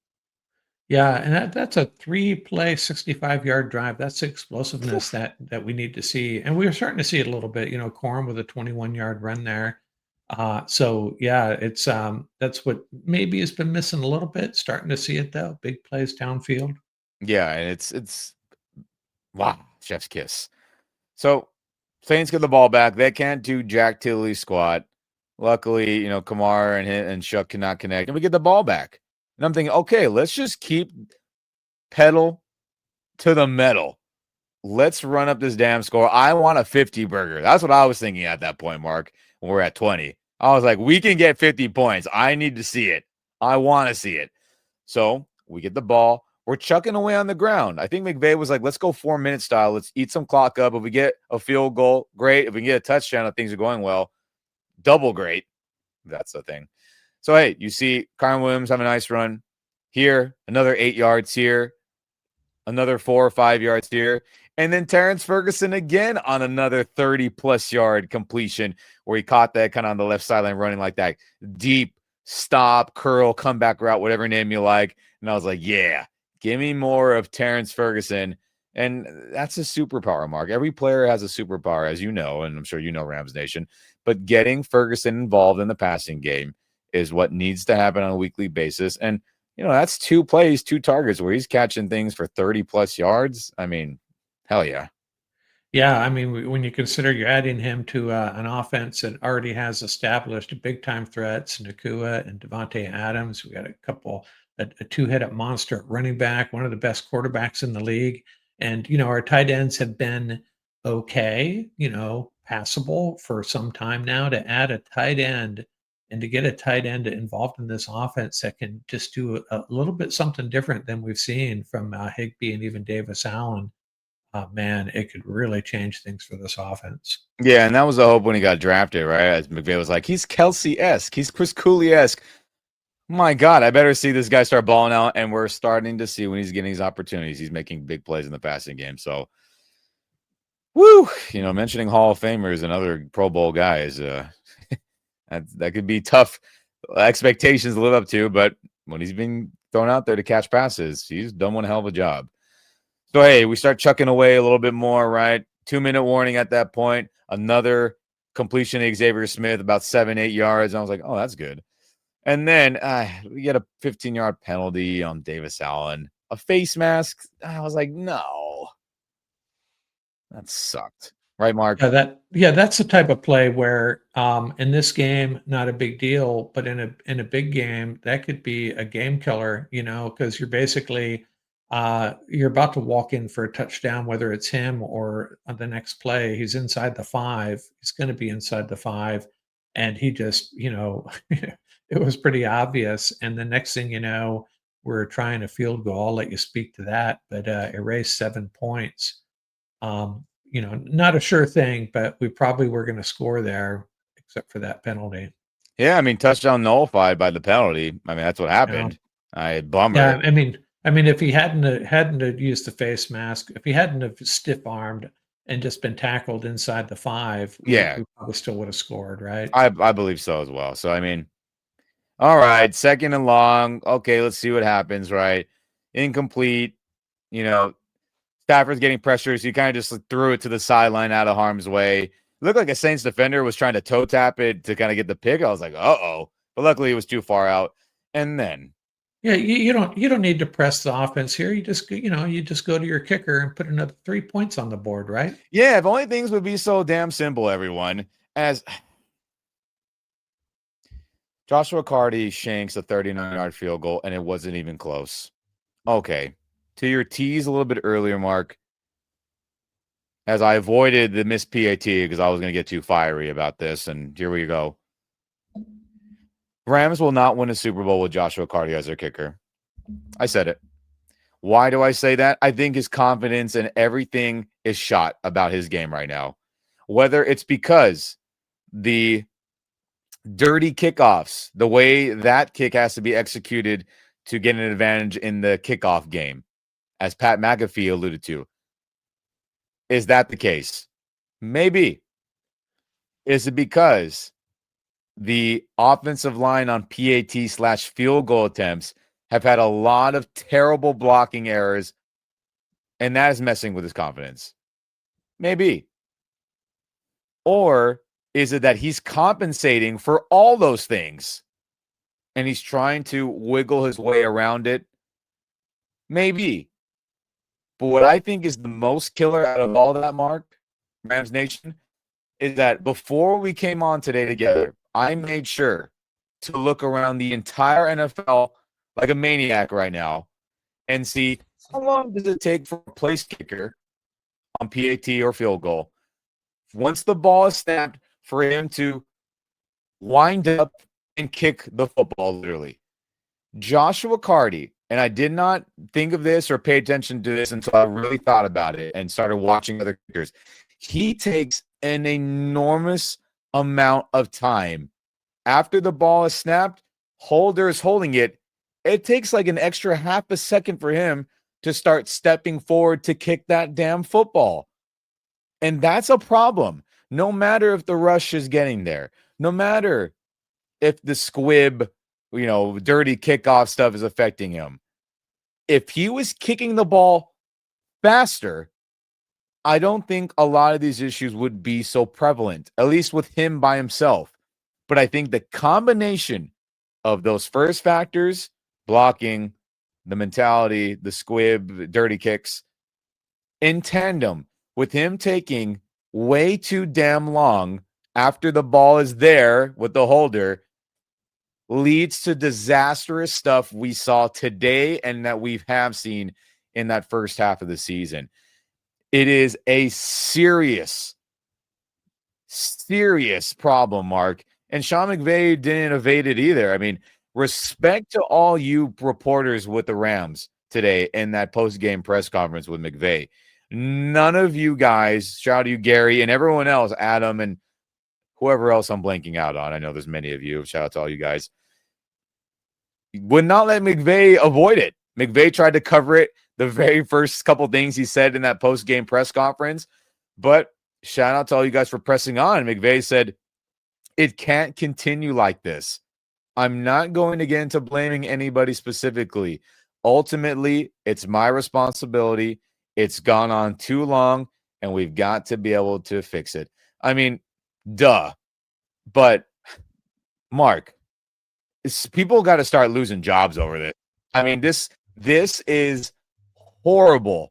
Speaker 2: Yeah, and that's a 3-play, 65-yard drive. That's the explosiveness that we need to see, and we're starting to see it a little bit, Corum with a 21-yard run there. So yeah, it's, that's what maybe has been missing a little bit, starting to see it though, big plays downfield.
Speaker 1: Yeah, and it's wow, chef's kiss. So Saints get the ball back. They can't do Jack Tilly's squat. Luckily, Kamara and Shuck cannot connect, and we get the ball back. And I'm thinking, okay, let's just keep pedal to the metal. Let's run up this damn score. I want a 50 burger. That's what I was thinking at that point, Mark, when we're at 20. I was like, we can get 50 points. I need to see it. I want to see it. So we get the ball. We're chucking away on the ground. I think McVay was like, let's go 4-minute style. Let's eat some clock up. If we get a field goal, great. If we can get a touchdown, if things are going well, double great. That's the thing. So, hey, you see Kyron Williams have a nice run here, another 8 yards here, another 4 or 5 yards here. And then Terrence Ferguson again on another 30-plus yard completion where he caught that kind of on the left sideline running like that deep stop, curl, comeback route, whatever name you like. And I was like, yeah, give me more of Terrence Ferguson. And that's a superpower, Mark. Every player has a superpower, as you know, and I'm sure you know, Rams Nation. But getting Ferguson involved in the passing game is what needs to happen on a weekly basis. And that's 2 plays, 2 targets where he's catching things for 30-plus yards. I mean, hell yeah.
Speaker 2: Yeah, I mean, when you consider you're adding him to an offense that already has established big-time threats, Nakua and Devontae Adams, we got a two-headed monster at running back, one of the best quarterbacks in the league, and our tight ends have been okay, passable for some time now. To add a tight end and to get a tight end involved in this offense that can just do a little bit something different than we've seen from Higbee and even Davis Allen. Man, it could really change things for this offense.
Speaker 1: Yeah, and that was the hope when he got drafted, right? As McVay was like, he's Kelsey-esque. He's Chris Cooley-esque. My God, I better see this guy start balling out, and we're starting to see when he's getting his opportunities. He's making big plays in the passing game. So, woo, mentioning Hall of Famers and other Pro Bowl guys, that could be tough expectations to live up to, but when he's being thrown out there to catch passes, he's done one hell of a job. So, hey, we start chucking away a little bit more, right? 2-minute warning at that point. Another completion to Xavier Smith, about 7-8 yards. And I was like, oh, that's good. And then we get a 15-yard penalty on Davis Allen. A face mask. I was like, no. That sucked. Right, Mark?
Speaker 2: That's the type of play where in this game, not a big deal, but in a big game, that could be a game killer, because you're basically you're about to walk in for a touchdown, whether it's him or on the next play. He's inside the 5. He's going to be inside the 5. And he just, it was pretty obvious. And the next thing you know, we're trying a field goal. I'll let you speak to that, but erased 7 points. Not a sure thing, but we probably were going to score there, except for that penalty.
Speaker 1: Yeah, I mean, touchdown nullified by the penalty. I mean, that's what
Speaker 2: Yeah,
Speaker 1: happened. Bummer.
Speaker 2: yeah. I mean, if he hadn't have used the face mask, if he hadn't have stiff armed and just been tackled inside the 5,
Speaker 1: Yeah,
Speaker 2: we probably still would have scored, right?
Speaker 1: I believe so as well. So, I mean, all right, 2nd and long. Okay, let's see what happens, right? Incomplete. You know, Stafford's getting pressure, so he kind of just threw it to the sideline out of harm's way. It looked like a Saints defender was trying to toe tap it to kind of get the pick. I was like, uh-oh. But luckily it was too far out. And then,
Speaker 2: Yeah, you don't need to press the offense here. You just go to your kicker and put another 3 points on the board, right?
Speaker 1: yeah, if only things would be so damn simple, everyone. As Joshua Cardi shanks a 39-yard field goal, and it wasn't even close. Okay. To your tease a little bit earlier, Mark, as I avoided the missed PAT because I was going to get too fiery about this, and here we go. Rams will not win a Super Bowl with Joshua Cardi as their kicker. I said it. Why do I say that? I think his confidence and everything is shot about his game right now. Whether it's because the dirty kickoffs, the way that kick has to be executed to get an advantage in the kickoff game, as Pat McAfee alluded to. Is that the case? Maybe. Is it because the offensive line on PAT/field goal attempts have had a lot of terrible blocking errors, and that is messing with his confidence? Maybe. Or is it that he's compensating for all those things and he's trying to wiggle his way around it? Maybe. But what I think is the most killer out of all that, Mark, Rams Nation, is that before we came on today together, I made sure to look around the entire NFL like a maniac right now and see how long does it take for a place kicker on PAT or field goal once the ball is snapped for him to wind up and kick the football, literally. Joshua Carty, and I did not think of this or pay attention to this until I really thought about it and started watching other kickers. He takes an enormous amount of time after the ball is snapped. Holder is holding it. It takes like an extra half a second for him to start stepping forward to kick that damn football. And that's a problem. No matter if the rush is getting there, no matter if the squib, dirty kickoff stuff is affecting him. If he was kicking the ball faster, I don't think a lot of these issues would be so prevalent, at least with him by himself. But I think the combination of those first factors, blocking, the mentality, the squib, dirty kicks, in tandem with him taking way too damn long after the ball is there with the holder, leads to disastrous stuff we saw today and that we have seen in that first half of the season. It is a serious problem, Mark. And Sean McVay didn't evade it either. I mean, respect to all you reporters with the Rams today in that post-game press conference with McVay. None of you guys, shout out to you, Gary, and everyone else, Adam, and whoever else I'm blanking out on. I know there's many of you. Shout out to all you guys. Would not let McVay avoid it. McVay tried to cover it the very first couple things he said in that post-game press conference. But shout out to all you guys for pressing on. McVay said, it can't continue like this. I'm not going to get into blaming anybody specifically. Ultimately, it's my responsibility. It's gone on too long, and we've got to be able to fix it. I mean, duh. But, Mark, people got to start losing jobs over this. I mean, this is horrible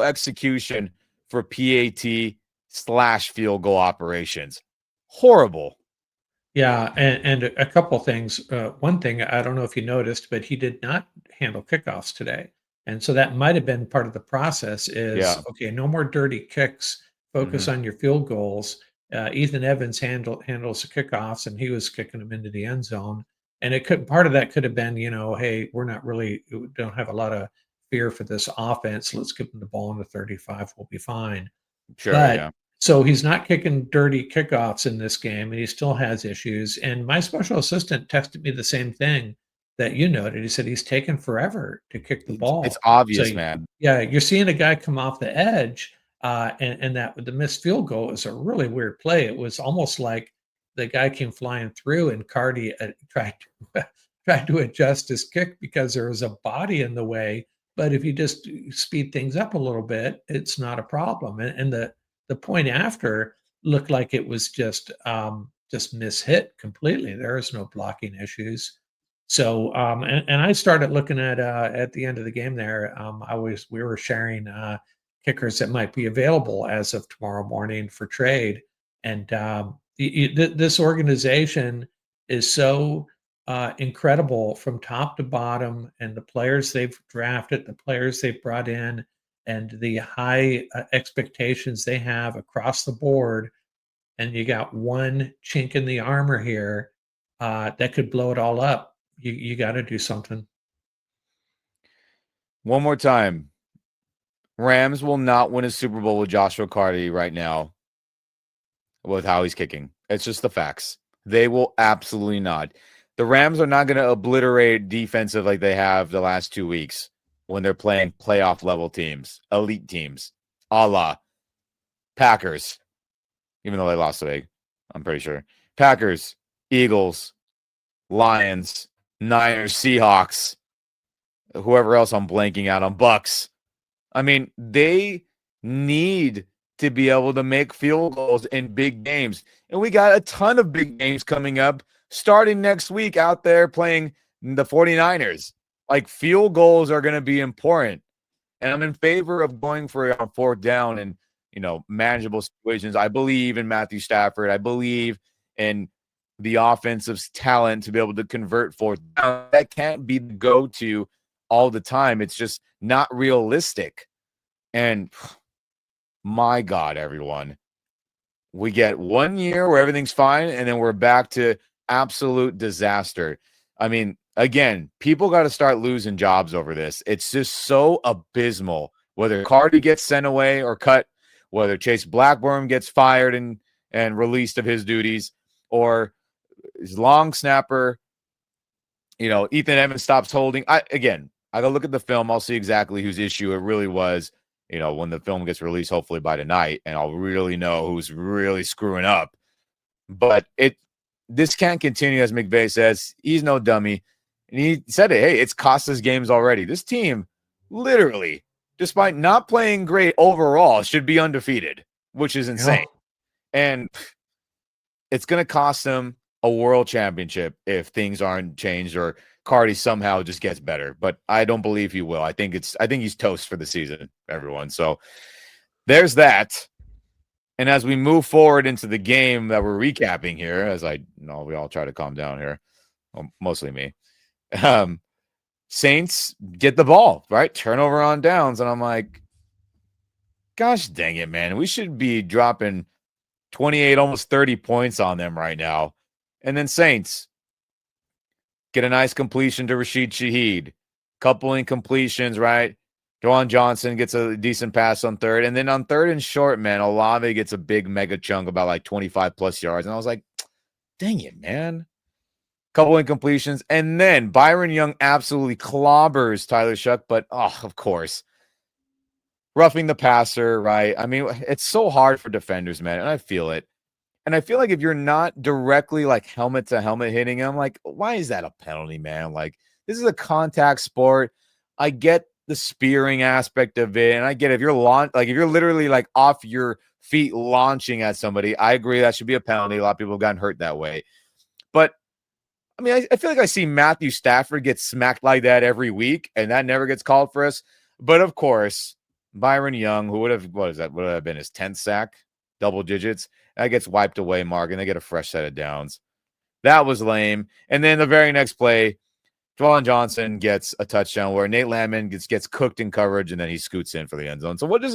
Speaker 1: execution for PAT/field goal operations. Horrible.
Speaker 2: Yeah, and a couple things. One thing, I don't know if you noticed, but he did not handle kickoffs today, and so that might have been part of the process is,
Speaker 1: Yeah.
Speaker 2: okay, no more dirty kicks, focus
Speaker 1: Mhm.
Speaker 2: on your field goals. Ethan Evans handles the kickoffs, and he was kicking them into the end zone, and it could part of that could have been, "Hey, we don't have a lot of fear for this offense. Let's give them the ball in the 35, we'll be fine."
Speaker 1: Sure,
Speaker 2: But
Speaker 1: yeah.
Speaker 2: so he's not kicking dirty kickoffs in this game, and he still has issues. And my special assistant texted me the same thing that you noted. He said he's taken forever to kick the
Speaker 1: It's
Speaker 2: ball. So,
Speaker 1: obvious, man.
Speaker 2: yeah, you're seeing a guy come off the edge, and that the missed field goal was a really weird play. It was almost like the guy came flying through, and Cardi tried to tried to adjust his kick because there was a body in the way. But if you just speed things up a little bit, it's not a problem. And the point after looked like it was just mishit completely. There is no blocking issues. So and I started looking at the end of the game there. We were sharing kickers that might be available as of tomorrow morning for trade. And this organization is so incredible from top to bottom, and the players they've drafted, the players they've brought in, and the high expectations they have across the board. And you got one chink in the armor here that could blow it all up. You got to do something.
Speaker 1: One more time. Rams will not win a Super Bowl with Joshua Carty right now with how he's kicking. It's just the facts. They will absolutely not. The Rams are not going to obliterate defensive like they have the last 2 weeks when they're playing playoff level teams, elite teams, a la Packers, even though they lost today, I'm pretty sure. Packers, Eagles, Lions, Niners, Seahawks, whoever else I'm blanking out on, Bucks. I mean, they need to be able to make field goals in big games. And we got a ton of big games coming up starting next week out there playing the 49ers. Like, field goals are going to be important. And I'm in favor of going for a fourth down and, manageable situations. I believe in Matthew Stafford. I believe in the offensive talent to be able to convert fourth down. That can't be the go-to all the time. It's just not realistic. And my God, everyone, we get 1 year where everything's fine, and then we're back to absolute disaster. I mean, again, people got to start losing jobs over this. It's just so abysmal. Whether Cardi gets sent away or cut, whether Chase Blackburn gets fired and released of his duties, or his long snapper, Ethan Evans stops holding. I gotta look at the film. I'll see exactly whose issue it really was. When the film gets released, hopefully by tonight, and I'll really know who's really screwing up. But this can't continue, as McVay says. He's no dummy. And he said it, hey, it's cost us games already. This team, literally, despite not playing great overall, should be undefeated, which is insane. And it's going to cost them a world championship if things aren't changed or Cardi somehow just gets better. But I don't believe he will. I think he's toast for the season, everyone. So there's that. And as we move forward into the game that we're recapping here, we all try to calm down here, well, mostly me. Saints get the ball, right? Turnover on downs. And I'm like, gosh dang it, man. We should be dropping 28, almost 30 points on them right now. And then Saints get a nice completion to Rashid Shaheed. Couple incompletions, right? Juwan Johnson gets a decent pass on third. And then on third and short, man, Olave gets a big mega chunk, about like 25 plus yards. And I was like, dang it, man. Couple incompletions. And then Byron Young absolutely clobbers Tyler Shuck. But, of course, roughing the passer, right? I mean, it's so hard for defenders, man. And I feel it. And I feel like if you're not directly like helmet to helmet hitting him, like, why is that a penalty, man? Like, this is a contact sport. I get the spearing aspect of it, and I get if you're if you're literally like off your feet launching at somebody, I agree that should be a penalty. A lot of people have gotten hurt that way. But I mean, I feel like I see Matthew Stafford get smacked like that every week, and that never gets called for us. But of course, Byron Young, who would have been his 10th sack, double digits, that gets wiped away, Mark, and they get a fresh set of downs. That was lame. And then the very next play, Juwan Johnson gets a touchdown where Nate Landman gets cooked in coverage, and then he scoots in for the end zone. So what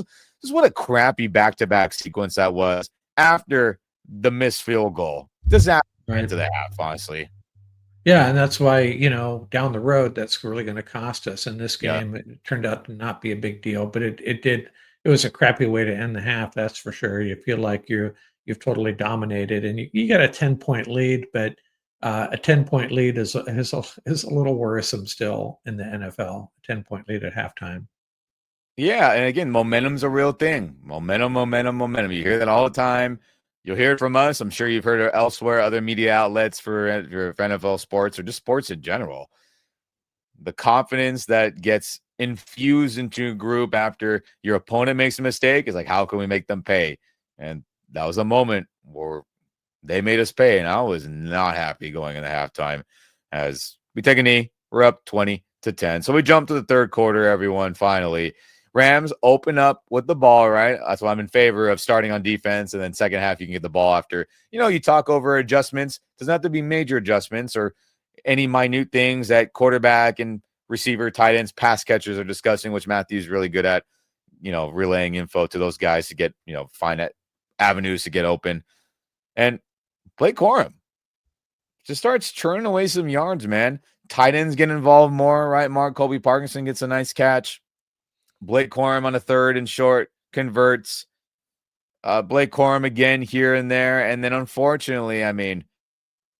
Speaker 1: a crappy back-to-back sequence that was after the missed field goal. Disaster into the half, honestly.
Speaker 2: Yeah, and that's why, down the road, that's really gonna cost us. In this
Speaker 1: Yeah.
Speaker 2: game, it turned out to not be a big deal, but it was a crappy way to end the half, that's for sure. You feel like you've totally dominated, and you got a 10-point lead, but, a 10-point lead is a little worrisome still in the NFL, 10-point lead at halftime.
Speaker 1: Yeah, and again, momentum's a real thing. Momentum. You hear that all the time. You'll hear it from us. I'm sure you've heard it elsewhere, other media outlets for NFL sports or just sports in general. The confidence that gets infused into a group after your opponent makes a mistake is like, how can we make them pay? And that was a moment where they made us pay, and I was not happy going into halftime as we take a knee. We're up 20-10. So we jump to the third quarter, everyone, finally. Rams open up with the ball, right? That's why I'm in favor of starting on defense, and then second half you can get the ball after. You talk over adjustments. Doesn't have to be major adjustments or any minute things that quarterback and receiver, tight ends, pass catchers are discussing, which Matthew's really good at, relaying info to those guys to get, find avenues to get open. And Blake Corum just starts churning away some yards, man. Tight ends get involved more, right? Mark Colby Parkinson gets a nice catch. Blake Corum on a third and short converts. Blake Corum again here and there. And then unfortunately, I mean,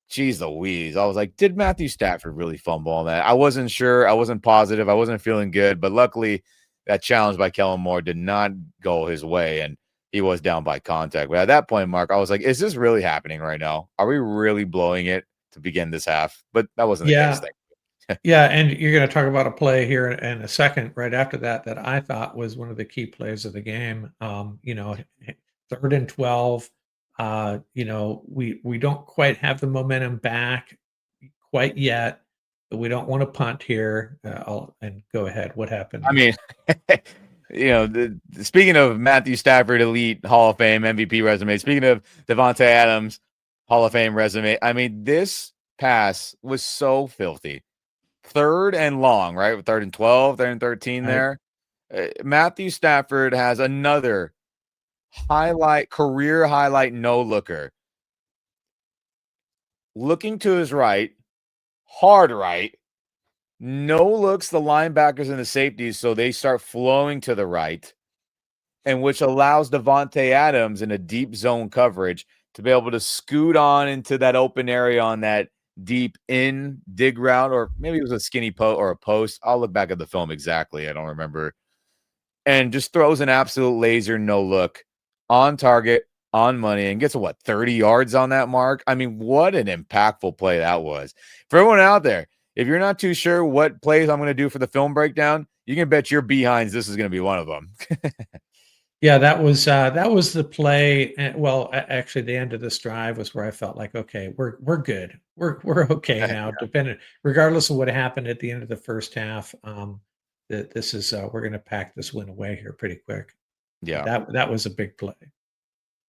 Speaker 1: geez Louise. I was like, did Matthew Stafford really fumble on that? I wasn't sure. I wasn't positive. I wasn't feeling good. But luckily, that challenge by Kellen Moore did not go his way. And he was down by contact. But at that point, Mark, I was like, is this really happening right now? Are we really blowing it to begin this half? But that wasn't the case.
Speaker 2: Yeah. Yeah, and you're gonna talk about a play here in a second right after that, that I thought was one of the key plays of the game. 3rd and 12, we don't quite have the momentum back quite yet, but we don't wanna punt here. And go ahead, what happened?
Speaker 1: I mean, speaking of Matthew Stafford, elite Hall of Fame MVP resume, speaking of Devontae Adams, Hall of Fame resume. I mean, this pass was so filthy. Third and long, right? Third and 12, third and 13
Speaker 2: Right.
Speaker 1: there. Matthew Stafford has another career highlight no looker. Looking to his right, hard right, no looks the linebackers and the safeties, so they start flowing to the right, and which allows Devontae Adams in a deep zone coverage to be able to scoot on into that open area on that deep in dig route, or maybe it was a skinny post or a post. I'll look back at the film exactly. I don't remember. And just throws an absolute laser no look on target, on money, and gets what, 30 yards on that mark? I mean, what an impactful play that was. For everyone out there, if you're not too sure what plays I'm going to do for the film breakdown, you can bet your behinds this is going to be one of them.
Speaker 2: Yeah, that was the play. Well, actually, the end of this drive was where I felt like, okay, we're good. We're okay now. Depending, regardless of what happened at the end of the first half, that this is we're going to pack this win away here pretty quick.
Speaker 1: Yeah.
Speaker 2: That was a big play.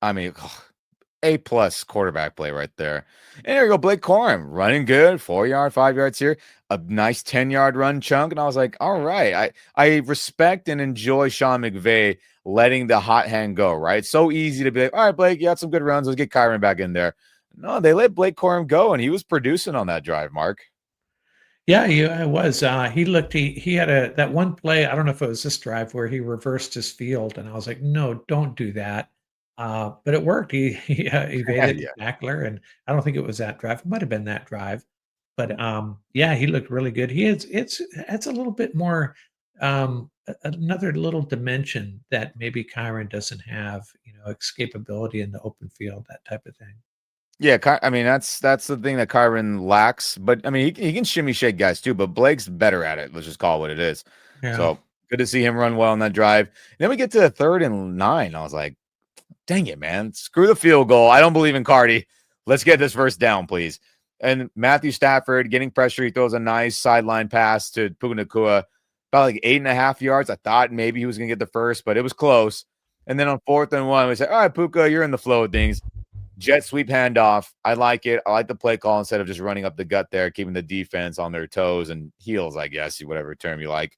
Speaker 1: I mean, A+ quarterback play right there. And there you go, Blake Corum running good, 4 yard, 5 yards here, a nice 10 yard run chunk. And I was like, all right, I respect and enjoy Sean McVay letting the hot hand go, right? It's so easy to be like, all right, Blake, you had some good runs. Let's get Kyron back in there. No, they let Blake Corum go, and he was producing on that drive, Mark.
Speaker 2: Yeah, it was. He had that one play. I don't know if it was this drive where he reversed his field, and I was like, no, don't do that. But it worked. He evaded the
Speaker 1: Yeah.
Speaker 2: tackler, and I don't think it was that drive. It might have been that drive, but yeah, he looked really good. He is. It's a little bit more another little dimension that maybe Kyron doesn't have. Escapability in the open field, that type of thing.
Speaker 1: Yeah, I mean that's the thing that Kyron lacks. But I mean he can shimmy shake guys too. But Blake's better at it. Let's just call it what it is.
Speaker 2: Yeah.
Speaker 1: So good to see him run well on that drive. Then we get to the 3rd and 9. I was like, dang it, man, screw the field goal. I don't believe in Cardi. Let's get this first down, please. And Matthew Stafford getting pressure. He throws a nice sideline pass to Puka Nacua, about like 8.5 yards. I thought maybe he was gonna get the first, but it was close. And then on 4th and 1, we said, all right, Puka, you're in the flow of things. Jet sweep handoff. I like it. I like the play call instead of just running up the gut there, keeping the defense on their toes and heels, I guess, whatever term you like.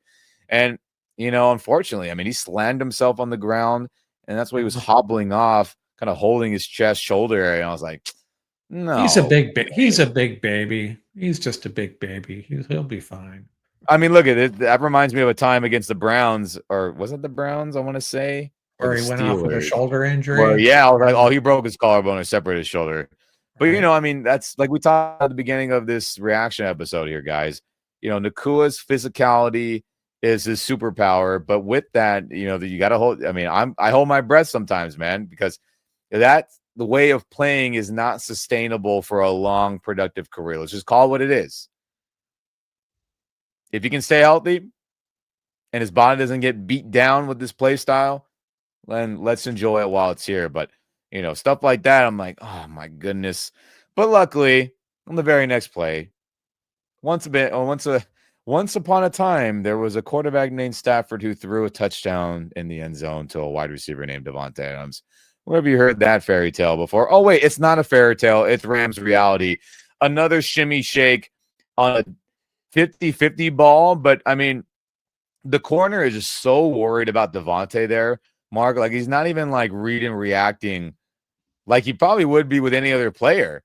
Speaker 1: And, unfortunately, I mean, he slammed himself on the ground, and that's why he was hobbling off, kind of holding his chest, shoulder area. And I was like, no.
Speaker 2: He's a big baby. He's just a big baby. He'll be fine.
Speaker 1: I mean, look at it. That reminds me of a time against the Browns, or was it the Browns, I want to say, or
Speaker 2: Where
Speaker 1: the
Speaker 2: he went off with a
Speaker 1: Steelers?
Speaker 2: shoulder
Speaker 1: Well,
Speaker 2: injury.
Speaker 1: yeah, I was like, oh, he broke his collarbone or separated his shoulder. But,
Speaker 2: Right.
Speaker 1: I mean, that's like we talked at the beginning of this reaction episode here, guys. Nakua's physicality is his superpower. But with that, that you got to hold. I mean, I hold my breath sometimes, man, because that the way of playing is not sustainable for a long, productive career. Let's just call it what it is. If he can stay healthy and his body doesn't get beat down with this play style, then let's enjoy it while it's here. But stuff like that, I'm like, oh my goodness. But luckily, on the very next play, once upon a time, there was a quarterback named Stafford who threw a touchdown in the end zone to a wide receiver named Devontae Adams. Where have you heard that fairy tale before? Oh, wait, it's not a fairy tale. It's Rams reality. Another shimmy shake on a 50-50 ball. But I mean, the corner is just so worried about Devontae there, Mark. Like he's not even like reading, reacting like he probably would be with any other player.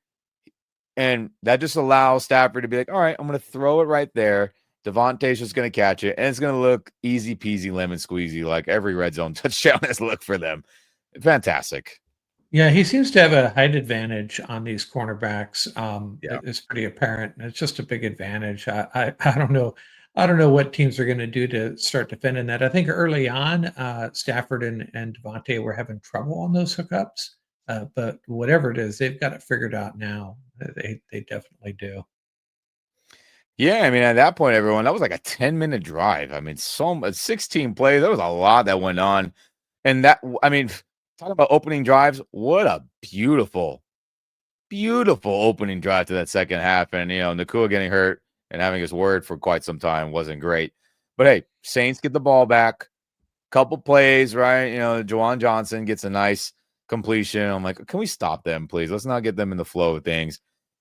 Speaker 1: And that just allows Stafford to be like, all right, I'm going to throw it right there. Devontae's just going to catch it. And it's going to look easy peasy, lemon squeezy, like every red zone touchdown has looked for them. Fantastic.
Speaker 2: Yeah, he seems to have a height advantage on these cornerbacks.
Speaker 1: Yeah.
Speaker 2: It's pretty apparent. It's just a big advantage. I don't know. I don't know what teams are going to do to start defending that. I think early on, Stafford and Devontae were having trouble on those hookups. But whatever it is, they've got it figured out now. They definitely do.
Speaker 1: Yeah, I mean, at that point, everyone, that was like a 10-minute drive. I mean, 16 plays. There was a lot that went on. And I mean, talking about opening drives, what a beautiful, beautiful opening drive to that second half. And, Nakua getting hurt and having his word for quite some time wasn't great. But hey, Saints get the ball back. Couple plays, right? Juwan Johnson gets a nice completion. I'm like, can we stop them, please? Let's not get them in the flow of things.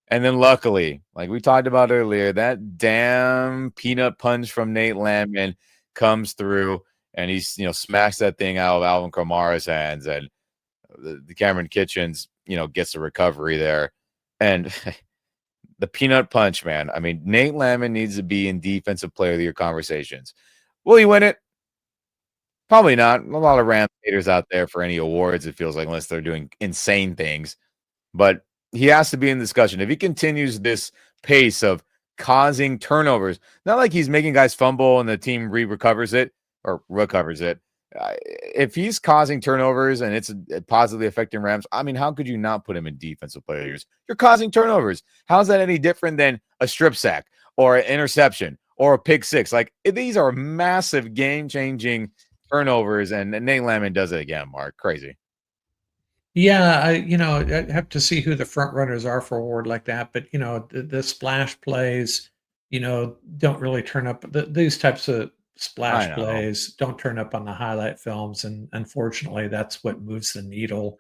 Speaker 1: And then luckily, like we talked about earlier, that damn peanut punch from Nate Landman comes through and he's, smacks that thing out of Alvin Kamara's hands. And the Cameron Kitchens, gets the recovery there. And the peanut punch, man. I mean, Nate Landman needs to be in defensive player of the year conversations. Will he win it? Probably not. A lot of Rams haters out there for any awards, it feels like, unless they're doing insane things. But he has to be in discussion. If he continues this pace of causing turnovers, not like he's making guys fumble and the team recovers it or recovers it. If he's causing turnovers and it's positively affecting Rams, I mean, how could you not put him in defensive players? You're causing turnovers. How's that any different than a strip sack or an interception or a pick six? Like, these are massive game-changing turnovers, and Nate Landman does it again, Mark. Crazy.
Speaker 2: Yeah, I have to see who the front runners are for a award like that, but, the splash plays, don't really turn up these types of
Speaker 1: I
Speaker 2: splash
Speaker 1: know.
Speaker 2: plays don't turn up on the highlight films, and unfortunately, that's what moves the needle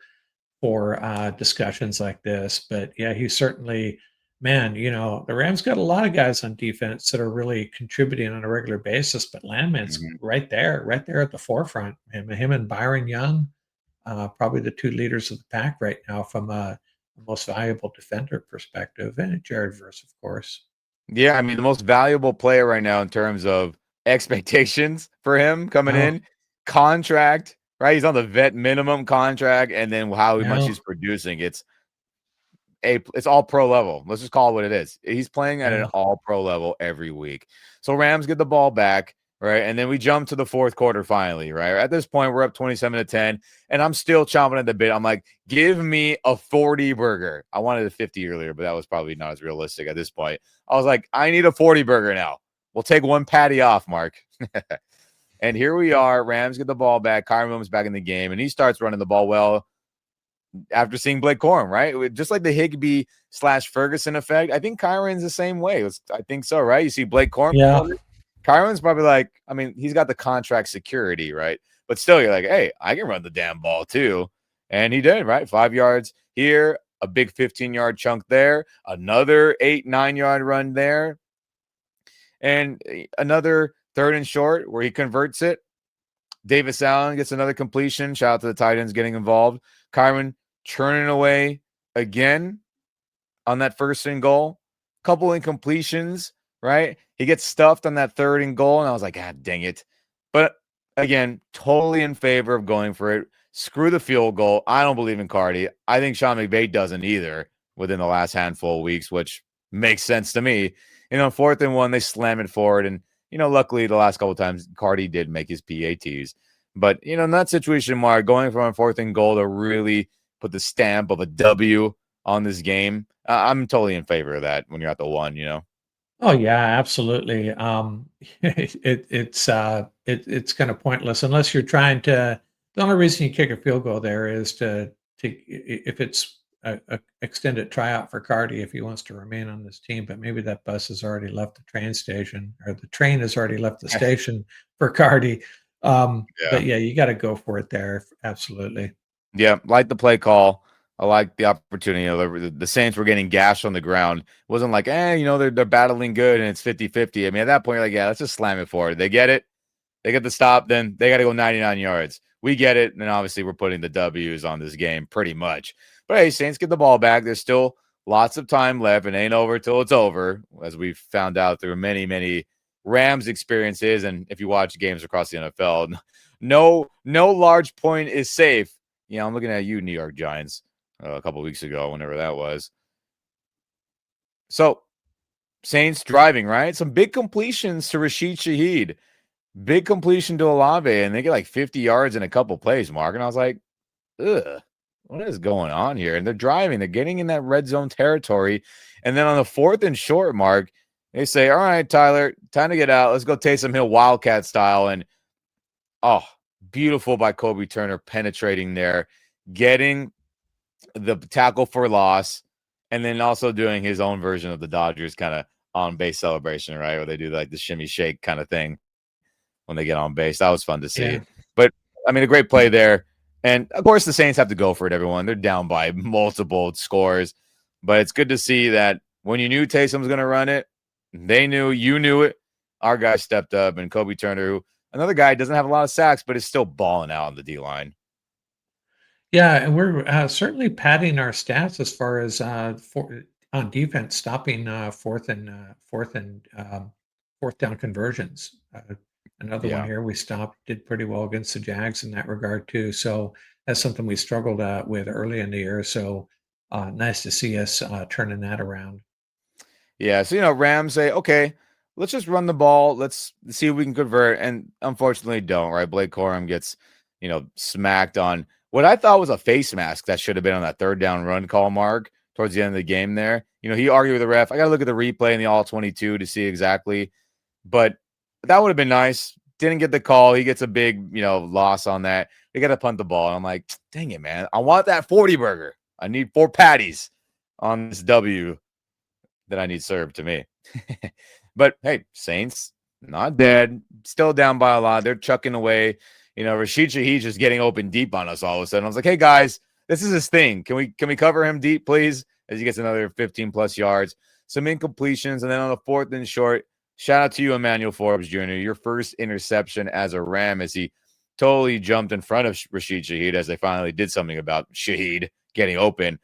Speaker 2: for, discussions like this, but, yeah, he certainly man, the Rams got a lot of guys on defense that are really contributing on a regular basis, but Landman's
Speaker 1: Mhm.
Speaker 2: right there at the forefront. Him and Byron Young, probably the two leaders of the pack right now from a most valuable defender perspective, and Jared Verse, of course.
Speaker 1: Yeah, I mean, the most valuable player right now in terms of expectations for him coming
Speaker 2: Oh,
Speaker 1: in, contract, right? He's on the vet minimum contract, and then how much
Speaker 2: yeah,
Speaker 1: he's producing. It's all pro level. Let's just call it what it is. He's playing at an
Speaker 2: yeah.
Speaker 1: all pro level every week. So Rams get the ball back, right? And then we jump to the fourth quarter finally, right? At this point, we're up 27-10, and I'm still chomping at the bit. I'm like, give me a 40 burger. I wanted a 50 earlier, but that was probably not as realistic at this point. I was like, I need a 40 burger now. We'll take one patty off, Mark. And here we are. Rams get the ball back. Kyron Williams back in the game, and he starts running the ball well after seeing Blake Corum, right? Just like the Higbee / Ferguson effect. I think Kyron's the same way. I think so, right? You see Blake Corum.
Speaker 2: Yeah.
Speaker 1: Kyron's probably like, I mean, he's got the contract security, right? But still, you're like, hey, I can run the damn ball too. And he did, right? 5 yards here, a big 15-yard chunk there, another 8-9 yard run there, and another third and short where he converts it. Davis Allen gets another completion. Shout out to the tight ends getting involved. Kyron churning away again on that first and goal. Couple incompletions, right? He gets stuffed on that third and goal, and I was like, God dang it. But again, totally in favor of going for it. Screw the field goal. I don't believe in Cardi. I think Sean McVay doesn't either within the last handful of weeks, which makes sense to me. On 4th and 1, they slam it forward. And, luckily the last couple of times, Cardi did make his PATs. But, in that situation, Mark, going from a 4th and goal to really put the stamp of a W on this game, I'm totally in favor of that when you're at the 1.
Speaker 2: Oh yeah, absolutely. It's kind of pointless unless you're trying to. The only reason you kick a field goal there is if it's a extended tryout for Cardi if he wants to remain on this team. But maybe that bus has already left the train station or the train has already left the station for Cardi.
Speaker 1: Yeah.
Speaker 2: But yeah, you got to go for it there. Absolutely.
Speaker 1: Yeah, like the play call. I like the opportunity. The Saints were getting gashed on the ground. It wasn't like, they're battling good and it's 50-50. I mean, at that point, you're like, yeah, let's just slam it forward. They get it. They get the stop. Then they got to go 99 yards. We get it. And then obviously we're putting the W's on this game pretty much. But hey, Saints get the ball back. There's still lots of time left. It ain't over till it's over, as we've found out through many, many Rams experiences. And if you watch games across the NFL, no large point is safe. I'm looking at you, New York Giants, a couple weeks ago, whenever that was. So, Saints driving, right? Some big completions to Rashid Shaheed. Big completion to Olave, and they get like 50 yards in a couple plays, Mark. And I was like, ugh, what is going on here? And they're driving. They're getting in that red zone territory. And then on the 4th and short, Mark, they say, all right, Tyler, time to get out. Let's go Taysom Hill Wildcat style. And, oh, beautiful by Kobe Turner penetrating there, getting the tackle for loss, and then also doing his own version of the Dodgers kind of on base celebration, right? Where they do like the shimmy shake kind of thing when they get on base. That was fun to see.
Speaker 2: Yeah.
Speaker 1: But I mean, a great play there. And of course, the Saints have to go for it, everyone. They're down by multiple scores, but it's good to see that when you knew Taysom was going to run it, they knew, you knew it. Our guy stepped up, and Kobe Turner, who another guy doesn't have a lot of sacks, but is still balling out on the D line.
Speaker 2: Yeah, and we're, certainly padding our stats as far as, on defense, stopping, 4th down conversions. Another one
Speaker 1: Yeah.
Speaker 2: here we stopped, did pretty well against the Jags in that regard too, so that's something we struggled, with early in the year, so, nice to see us, turning that around.
Speaker 1: Yeah, so Rams say, okay, let's just run the ball. Let's see if we can convert. And unfortunately, don't, right? Blake Corum gets, smacked on what I thought was a face mask that should have been on that third down run call mark towards the end of the game there. He argued with the ref. I got to look at the replay in the all 22 to see exactly, but that would have been nice. Didn't get the call. He gets a big, loss on that. They got to punt the ball. And I'm like, dang it, man. I want that 40 burger. I need 4 patties on this W that I need served to me. But hey, Saints not dead, still down by a lot. They're chucking away. Rashid Shaheed just getting open deep on us all of a sudden. I was like, hey guys, this is his thing. Can we cover him deep, please? As he gets another 15 plus yards, some incompletions, and then on the 4th and short, shout out to you, Emmanuel Forbes Jr. Your first interception as a Ram, as he totally jumped in front of Rashid Shaheed as they finally did something about Shaheed getting open.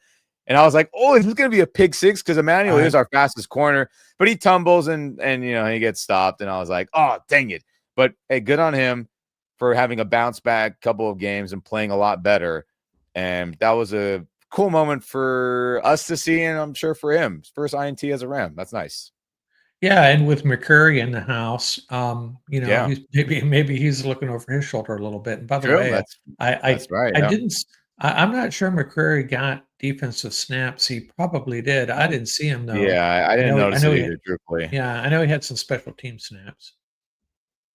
Speaker 1: And I was like, oh, is this going to be a pick six? Because Emmanuel is our fastest corner, but he tumbles and he gets stopped. And I was like, oh, dang it. But hey, good on him for having a bounce back couple of games and playing a lot better. And that was a cool moment for us to see, and I'm sure for him. His first INT as a Ram. That's nice.
Speaker 2: Yeah, and with McCurry in the house,
Speaker 1: Yeah,
Speaker 2: he's maybe he's looking over his shoulder a little bit. And by the
Speaker 1: true.
Speaker 2: way, I I
Speaker 1: That's right.
Speaker 2: I
Speaker 1: Yeah.
Speaker 2: didn't s I'm not sure McCurry got defensive snaps. He probably did. I didn't see him though.
Speaker 1: Yeah, I
Speaker 2: I
Speaker 1: didn't
Speaker 2: know I
Speaker 1: notice
Speaker 2: know
Speaker 1: it
Speaker 2: he had
Speaker 1: either, truthfully.
Speaker 2: yeah, I know he had some special team snaps.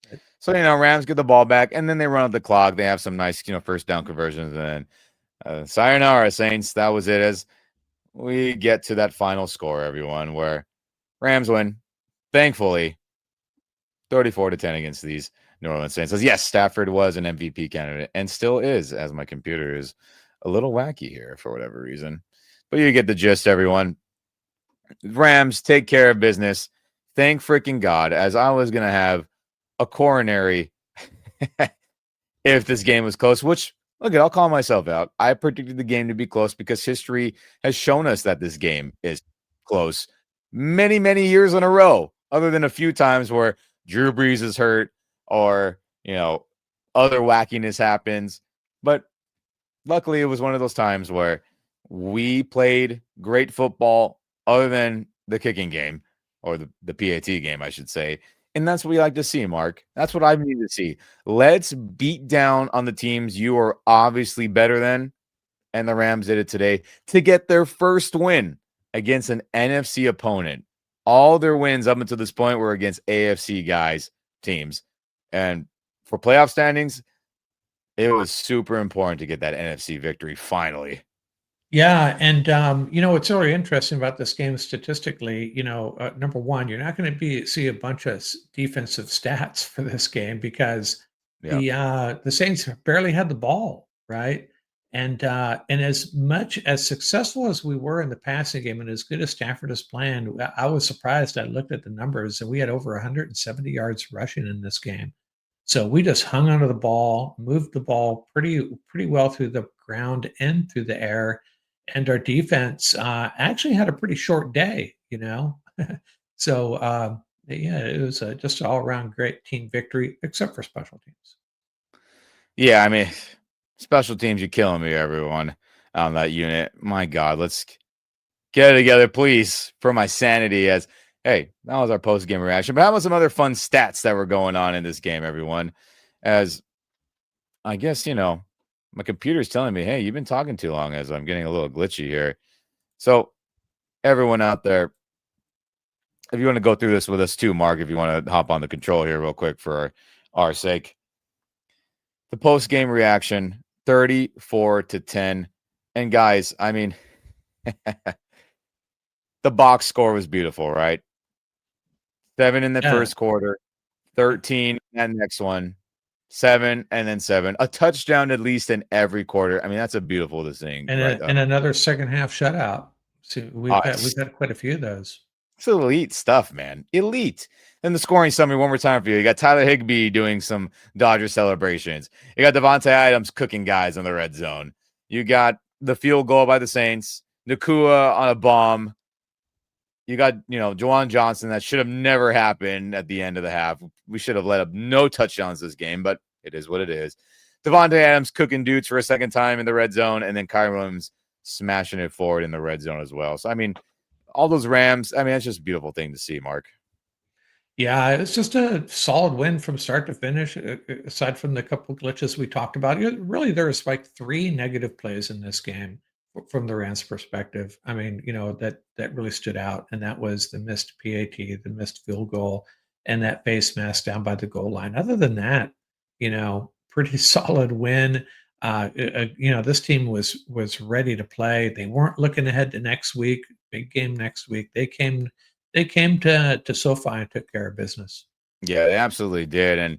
Speaker 2: But
Speaker 1: So Rams get the ball back, and then they run up the clock. They have some nice, first down conversions, and then sayonara, Saints. That was it. As we get to that final score, everyone, where Rams win, thankfully, 34-10 against these New Orleans Saints. As yes, Stafford was an MVP candidate and still is, as my computer is a little wacky here for whatever reason. But you get the gist, everyone. Rams take care of business. Thank freaking God, as I was going to have a coronary if this game was close, which, look, I'll call myself out. I predicted the game to be close because history has shown us that this game is close many, many years in a row, other than a few times where Drew Brees is hurt or, other wackiness happens. But luckily, it was one of those times where we played great football, other than the kicking game or the PAT game, I should say. And that's what we like to see, Mark. That's what I need to see. Let's beat down on the teams you are obviously better than. And the Rams did it today to get their first win against an NFC opponent. All their wins up until this point were against AFC teams. And for playoff standings, it was super important to get that NFC victory finally.
Speaker 2: yeah, and what's really interesting about this game statistically, number one, you're not going to be see a bunch of defensive stats for this game because
Speaker 1: Yeah.
Speaker 2: the Saints barely had the ball, right? And as much as successful as we were in the passing game, and as good as Stafford has planned, I was surprised. I looked at the numbers, and we had over 170 yards rushing in this game. So we just hung onto the ball, moved the ball pretty well through the ground and through the air, and our defense actually had a pretty short day, so yeah, it was just an all around great team victory, except for special teams.
Speaker 1: Yeah, I mean, special teams, you're killing me, everyone, on that unit. My God, let's get it together, please, for my sanity. As hey, that was our post game reaction. But how about some other fun stats that were going on in this game, everyone? As I guess, my computer's telling me, hey, you've been talking too long, as I'm getting a little glitchy here. So, everyone out there, if you want to go through this with us too, Mark, if you want to hop on the control here real quick for our sake. The post game reaction 34-10. And guys, I mean, the box score was beautiful, right? 7 in the
Speaker 2: Yeah,
Speaker 1: first quarter, 13 in that next one, 7, and then 7. A touchdown at least in every quarter. I mean, that's a beautiful thing, right?
Speaker 2: And another second half shutout. So
Speaker 1: Oh,
Speaker 2: we've had quite a few of those.
Speaker 1: it's elite stuff, man. Elite. And the scoring summary one more time for you. You got Tyler Higbee doing some Dodger celebrations. You got Devontae Adams cooking guys in the red zone. You got the field goal by the Saints. Nakua on a bomb. You got, Juwan Johnson. That should have never happened at the end of the half. We should have let up no touchdowns this game, but it is what it is. Devontae Adams cooking dudes for a second time in the red zone, and then Kyron Williams smashing it forward in the red zone as well. So, I mean, all those Rams, I mean, it's just a beautiful thing to see, Mark.
Speaker 2: Yeah, it's just a solid win from start to finish, aside from the couple glitches we talked about. Really, there was like 3 negative plays in this game from the Rams' perspective. I mean, that really stood out, and that was the missed PAT, the missed field goal, and that face mask down by the goal line. Other than that, pretty solid win. This team was ready to play. They weren't looking ahead to next week, big game next week. They came to SoFi and took care of business.
Speaker 1: Yeah, they absolutely did. And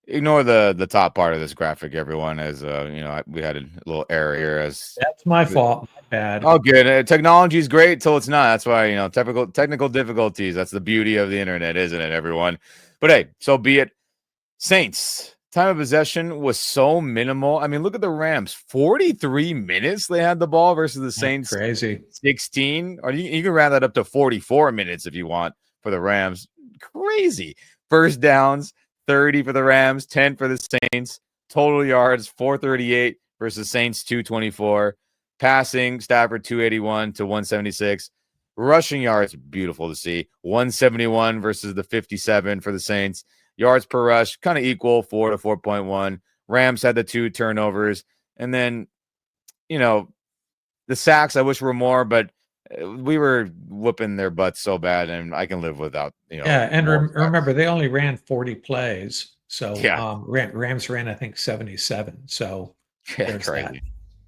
Speaker 1: ignore the top part of this graphic, everyone, as we had a little error here. As
Speaker 2: That's my fault. My bad.
Speaker 1: oh, good. Technology is great till it's not. That's why technical difficulties. That's the beauty of the internet, isn't it, everyone? But hey, so be it. Saints time of possession was so minimal. I mean, look at the Rams. 43 minutes they had the ball versus the
Speaker 2: That's
Speaker 1: Saints
Speaker 2: crazy.
Speaker 1: 16. Or you can round that up to 44 minutes if you want for the Rams. Crazy. First downs, 30 for the Rams, 10 for the Saints. Total yards, 438 versus Saints 224. Passing, Stafford 281 to 176. Rushing yards, beautiful to see. 171 versus the 57 for the Saints. Yards per rush, kind of equal, 4 to 4.1. Rams had the 2 turnovers. And then, the sacks, I wish were more, but we were whooping their butts so bad, and I can live without,
Speaker 2: Yeah, and
Speaker 1: more
Speaker 2: remember
Speaker 1: sacks.
Speaker 2: they only ran 40 plays. So
Speaker 1: Yeah.
Speaker 2: Rams ran I think 77. So
Speaker 1: Yeah,
Speaker 2: there's that.
Speaker 1: crazy.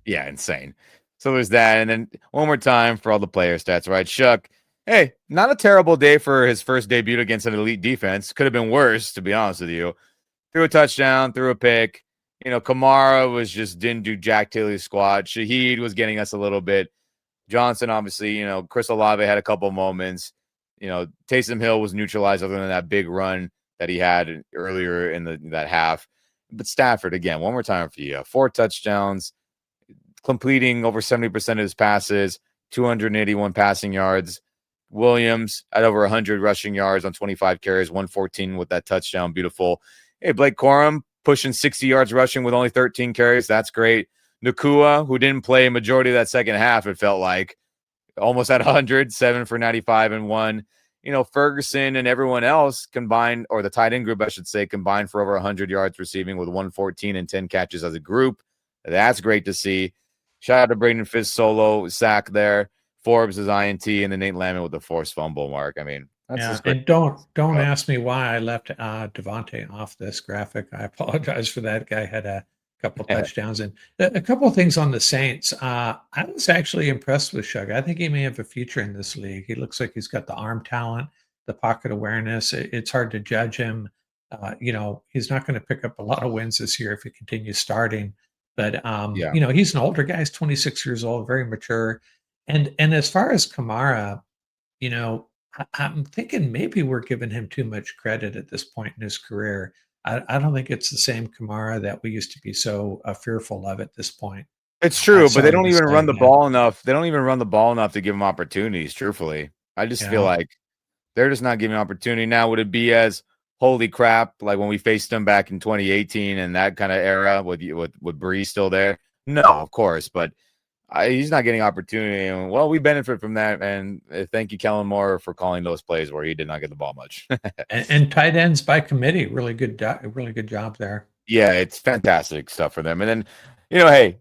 Speaker 1: Yeah, insane. So there's that. And then one more time for all the player stats, right? Shuck, hey, not a terrible day for his first debut against an elite defense. Could have been worse, to be honest with you. Threw a touchdown, threw a pick. Kamara didn't do Jack Taylor's squat. Shaheed was getting us a little bit. Johnson, obviously, Chris Olave had a couple moments. Taysom Hill was neutralized other than that big run that he had earlier in that half. But Stafford, again, one more time for you. 4 touchdowns, completing over 70% of his passes, 281 passing yards. Williams at over 100 rushing yards on 25 carries, 114 with that touchdown. Beautiful. Hey, Blake Corum pushing 60 yards rushing with only 13 carries. That's great. Nakua, who didn't play a majority of that second half, it felt like, almost at 100, 7 for 95 and 1. Ferguson and everyone else combined, or the tight end group, I should say, combined for over 100 yards receiving with 114 and 10 catches as a group. That's great to see. Shout out to Braden Fisk solo sack there. Forbes is INT, and then Nate Landman with the forced fumble, Mark. I mean, that's
Speaker 2: Yeah,
Speaker 1: just great.
Speaker 2: and don't ask me why I left Devontae off this graphic. I apologize for that. Guy had a couple touchdowns and a couple of things on the Saints. I was actually impressed with Shug. I think he may have a future in this league. He looks like he's got the arm talent, the pocket awareness. It's hard to judge him. He's not going to pick up a lot of wins this year if he continues starting. But
Speaker 1: Yeah.
Speaker 2: he's an older guy. He's 26 years old, very mature. And as far as Kamara, you know, I'm thinking maybe we're giving him too much credit at this point in his career. I don't think it's the same Kamara that we used to be so fearful of at this point.
Speaker 1: It's
Speaker 2: I'm
Speaker 1: true, but they
Speaker 2: sorry
Speaker 1: don't
Speaker 2: to
Speaker 1: even
Speaker 2: say,
Speaker 1: run the
Speaker 2: man.
Speaker 1: ball enough. They don't even run the ball enough to give him opportunities, truthfully. I just feel
Speaker 2: Yeah.
Speaker 1: like they're just not giving opportunity. Now, would it be as holy crap like when we faced them back in 2018 and that kind of era with Bree still there? No, of course, but he's not getting opportunity. And well, we benefit from that. And thank you, Kellen Moore, for calling those plays where he did not get the ball much.
Speaker 2: And tight ends by committee, really good job there.
Speaker 1: Yeah, it's fantastic stuff for them. And then, hey,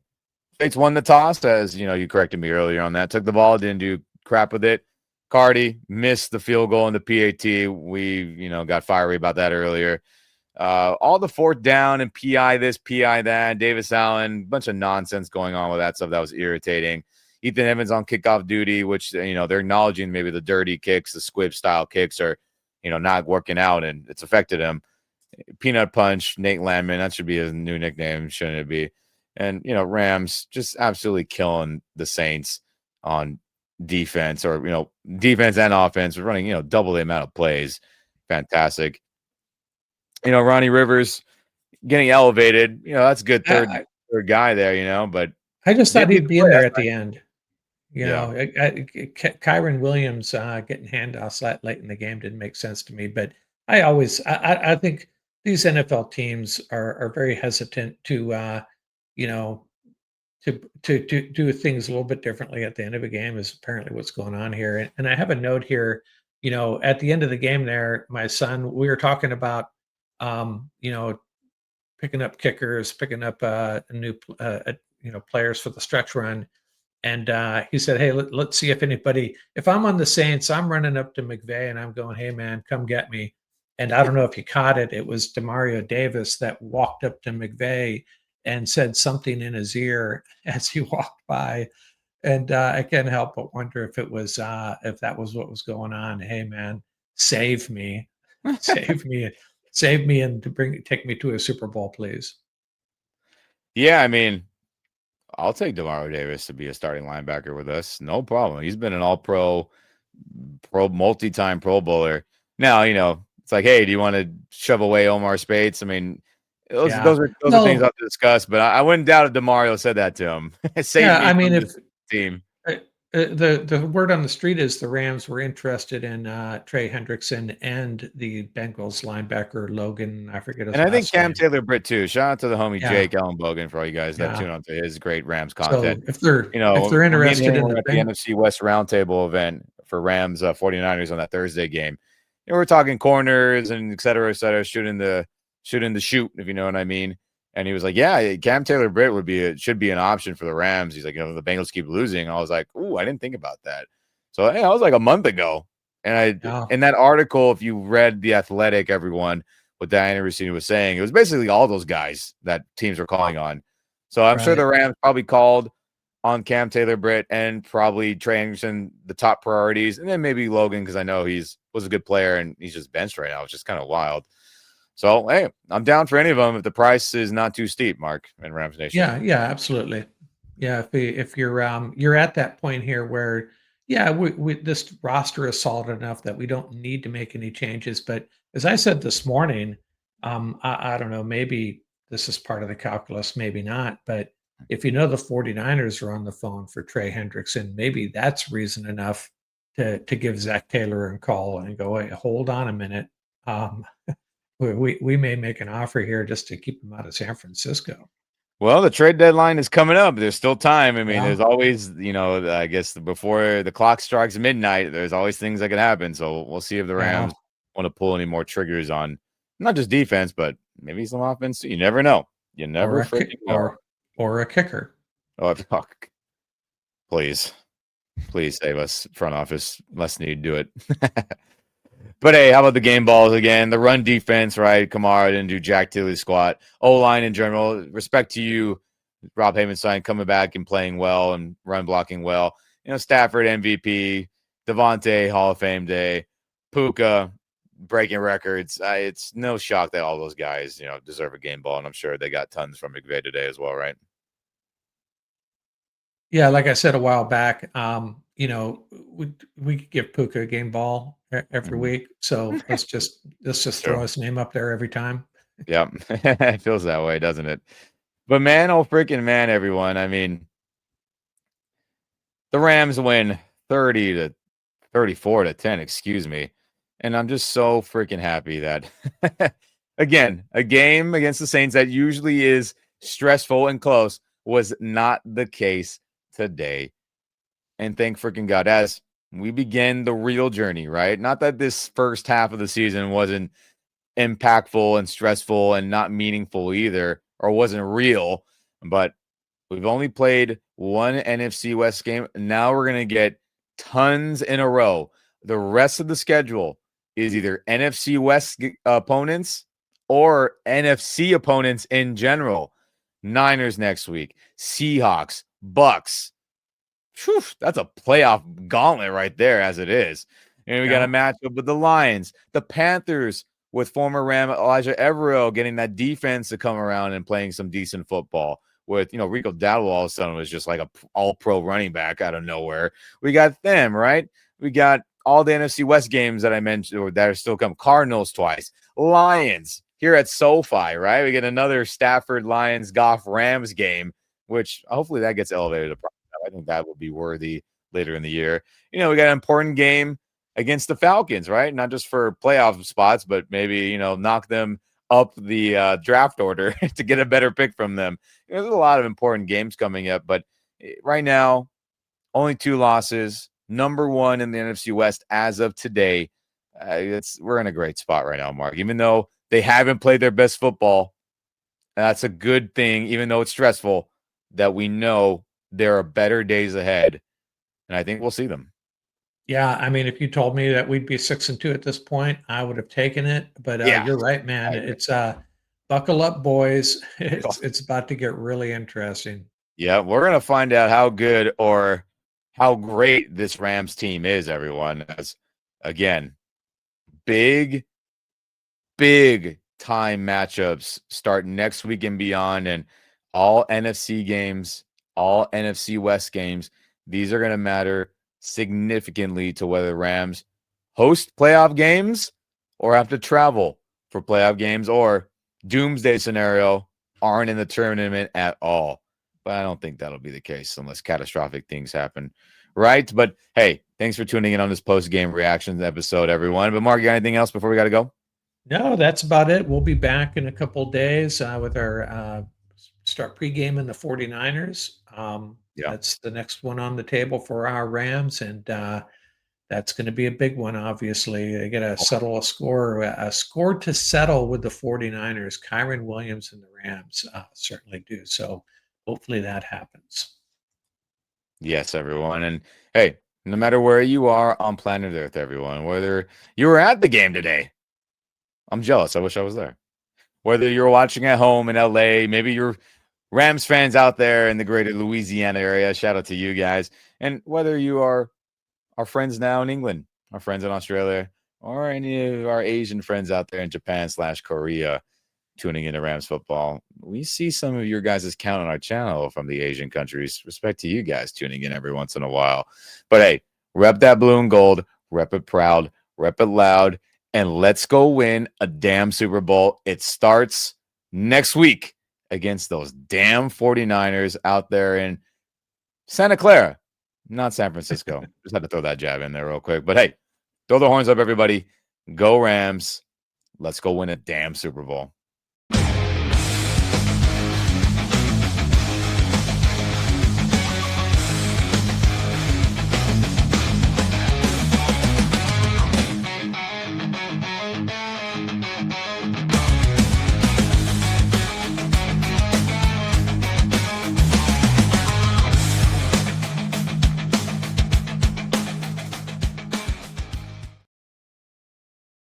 Speaker 1: States won the toss, as you corrected me earlier on that. Took the ball, didn't do crap with it. Cardi missed the field goal in the PAT. We, got fiery about that earlier. All the fourth down and PI this, PI that. Davis Allen, bunch of nonsense going on with that stuff. That was irritating. Ethan Evans on kickoff duty, which they're acknowledging maybe the dirty kicks, the squib style kicks are, not working out, and it's affected him. Peanut Punch, Nate Landman. That should be his new nickname, shouldn't it be? And Rams just absolutely killing the Saints on defense, or defense and offense. We're running double the amount of plays. Fantastic. Ronnie Rivers getting elevated. That's a good
Speaker 2: I
Speaker 1: third guy there. But
Speaker 2: I just
Speaker 1: did
Speaker 2: thought
Speaker 1: lead
Speaker 2: he'd
Speaker 1: the
Speaker 2: be
Speaker 1: way.
Speaker 2: in there
Speaker 1: That's
Speaker 2: at
Speaker 1: nice.
Speaker 2: the end.
Speaker 1: Yeah.
Speaker 2: Kyron Williams getting handoffs late in the game didn't make sense to me. But I think these NFL teams are very hesitant to you know to do things a little bit differently at the end of a game is apparently what's going on here. And I have a note here. At the end of the game, there, my son, we were talking about um, you know picking up kickers, picking up players for the stretch run. And he said, "Hey, let's see if I'm on the Saints, I'm running up to McVay and I'm going, hey, man, come get me." And I don't know if you caught it. It was Demario Davis that walked up to McVay and said something in his ear as he walked by. And I can't help but wonder if that was what was going on. Hey, man, save me, save me, save me, and take me to a Super Bowl, please.
Speaker 1: Yeah, I mean, I'll take Demario Davis to be a starting linebacker with us. No problem. He's been an multi-time Pro Bowler. Now, it's like, hey, do you want to shove away Omar Spates? I mean, those
Speaker 2: Yeah.
Speaker 1: those are those are things I'll
Speaker 2: No.
Speaker 1: discuss, but I wouldn't doubt if Demario said that to him. Save
Speaker 2: Yeah.
Speaker 1: me
Speaker 2: I mean,
Speaker 1: from
Speaker 2: if
Speaker 1: this team.
Speaker 2: Uh, the word on the street is the Rams were interested in Trey Hendrickson and the Bengals linebacker Logan. I forget
Speaker 1: And
Speaker 2: his
Speaker 1: I think
Speaker 2: last
Speaker 1: Cam
Speaker 2: name.
Speaker 1: Taylor-Britt too. Shout out to the homie
Speaker 2: Yeah,
Speaker 1: Jake Ellenbogen for all you guys that
Speaker 2: yeah.
Speaker 1: tune on to his great Rams content.
Speaker 2: So if they're
Speaker 1: When me and
Speaker 2: interested
Speaker 1: him
Speaker 2: in the
Speaker 1: were at the
Speaker 2: Beng,
Speaker 1: NFC West Roundtable event for Rams 49ers on that Thursday game, we're talking corners and et cetera, shooting the shoot, if you know what I mean. And he was like, "Yeah, Cam Taylor-Britt should be an option for the Rams." He's like, "The Bengals keep losing." I was like, "Ooh, I didn't think about that." So that was like a month ago. And
Speaker 2: yeah,
Speaker 1: in that article, if you read The Athletic, everyone, what Diana Rossini was saying, it was basically all those guys that teams were calling on. So I'm sure
Speaker 2: right.
Speaker 1: the Rams probably called on Cam Taylor-Britt and probably Trey Anderson, the top priorities, and then maybe Logan, because I know was a good player and he's just benched right now. It's just kind of wild. So hey, I'm down for any of them if the price is not too steep, Mark and Rams Nation.
Speaker 2: Yeah, yeah, absolutely. Yeah, if you're at that point here where yeah, we this roster is solid enough that we don't need to make any changes. But as I said this morning, I don't know, maybe this is part of the calculus, maybe not. But if the 49ers are on the phone for Trey Hendrickson, maybe that's reason enough to give Zach Taylor a call and go, hey, hold on a minute. Um, we may make an offer here just to keep him out of San Francisco.
Speaker 1: Well, the trade deadline is coming up. There's still time. I mean,
Speaker 2: Yeah.
Speaker 1: there's always, I guess before the clock strikes midnight, there's always things that can happen. So we'll see if the
Speaker 2: Yeah,
Speaker 1: Rams want to pull any more triggers on not just defense, but maybe some offense. You never know. You
Speaker 2: or
Speaker 1: never
Speaker 2: a ki
Speaker 1: freaking know.
Speaker 2: or a kicker.
Speaker 1: Oh, fuck. Please, please save us, front office. Let's need to do it. But hey, how about the game balls again? The run defense, right? Kamara didn't do Jack Tilly squat. O line in general. Respect to you, Rob Havenstein coming back and playing well and run blocking well. Stafford MVP, Devontae Hall of Fame day, Puka breaking records. It's no shock that all those guys, deserve a game ball, and I'm sure they got tons from McVay today as well, right?
Speaker 2: Yeah, like I said a while back, we could give Puka a game ball every
Speaker 1: Mhm.
Speaker 2: week. So let's just throw
Speaker 1: True.
Speaker 2: his name up there every time.
Speaker 1: Yep. It feels that way, doesn't it? But man, oh freaking man, everyone. I mean, the Rams win 30 to 34 to 10, excuse me. And I'm just so freaking happy that again, a game against the Saints that usually is stressful and close was not the case today. And thank freaking God as we begin the real journey, right? Not that this first half of the season wasn't impactful and stressful and not meaningful either, or wasn't real, but we've only played one NFC West game. Now we're going to get tons in a row. The rest of the schedule is either NFC West opponents or NFC opponents in general. Niners next week, Seahawks, Bucks. Whew, that's a playoff gauntlet right there as it is. And we got a
Speaker 2: Yeah,
Speaker 1: matchup with the Lions, the Panthers, with former Ram Elijah Everill getting that defense to come around and playing some decent football. With Rico Dowdle all of a sudden was just like a all-pro running back out of nowhere. We got them, right? We got all the NFC West games that I mentioned or that are still coming. Cardinals twice, Lions here at SoFi, right? We get another Stafford Lions Goff Rams game, which hopefully that gets elevated to prime time. I think that will be worthy later in the year. We got an important game against the Falcons, right? Not just for playoff spots, but maybe knock them up the draft order to get a better pick from them. There's a lot of important games coming up, but right now, only 2 losses, number 1 in the NFC West as of today. We're in a great spot right now, Mark. Even though they haven't played their best football, that's a good thing. Even though it's stressful, that we know there are better days ahead, and I think we'll see them.
Speaker 2: Yeah, I mean, if you told me that we'd be 6-2 at this point, I would have taken it, but,
Speaker 1: Yeah,
Speaker 2: you're right, man.
Speaker 1: I agree.
Speaker 2: It's, buckle up, boys. It's about to get really interesting.
Speaker 1: Yeah, we're gonna find out how good or how great this Rams team is, everyone. As again, big big time matchups start next week and beyond, and all NFC games, all NFC West games. These are going to matter significantly to whether Rams host playoff games or have to travel for playoff games, or doomsday scenario, aren't in the tournament at all. But I don't think that'll be the case unless catastrophic things happen. Right. But hey, thanks for tuning in on this post game reactions episode, everyone. But Mark, you got anything else before we got to go?
Speaker 2: No, that's about it. We'll be back in a couple days, with our, start pregame in the 49ers.
Speaker 1: Yeah.
Speaker 2: That's the next one on the table for our Rams, and, that's gonna be a big one, obviously. They gotta settle a score to settle with the 49ers. Kyren Williams and the Rams, certainly do. So, hopefully that happens.
Speaker 1: Yes, everyone. And hey, no matter where you are on planet Earth, everyone, whether you were at the game today, I'm jealous. I wish I was there. Whether you're watching at home in LA, maybe you're Rams fans out there in the greater Louisiana area, shout out to you guys. And whether you are our friends now in England, our friends in Australia, or any of our Asian friends out there in Japan/Korea, tuning into Rams football. We see some of your guys' count on our channel from the Asian countries. Respect to you guys tuning in every once in a while. But hey, rep that blue and gold, rep it proud, rep it loud, and let's go win a damn Super Bowl. It starts next week against those damn 49ers out there in Santa Clara, not San Francisco. Just had to throw that jab in there real quick. But hey, throw the horns up, everybody. Go Rams. Let's go win a damn Super Bowl.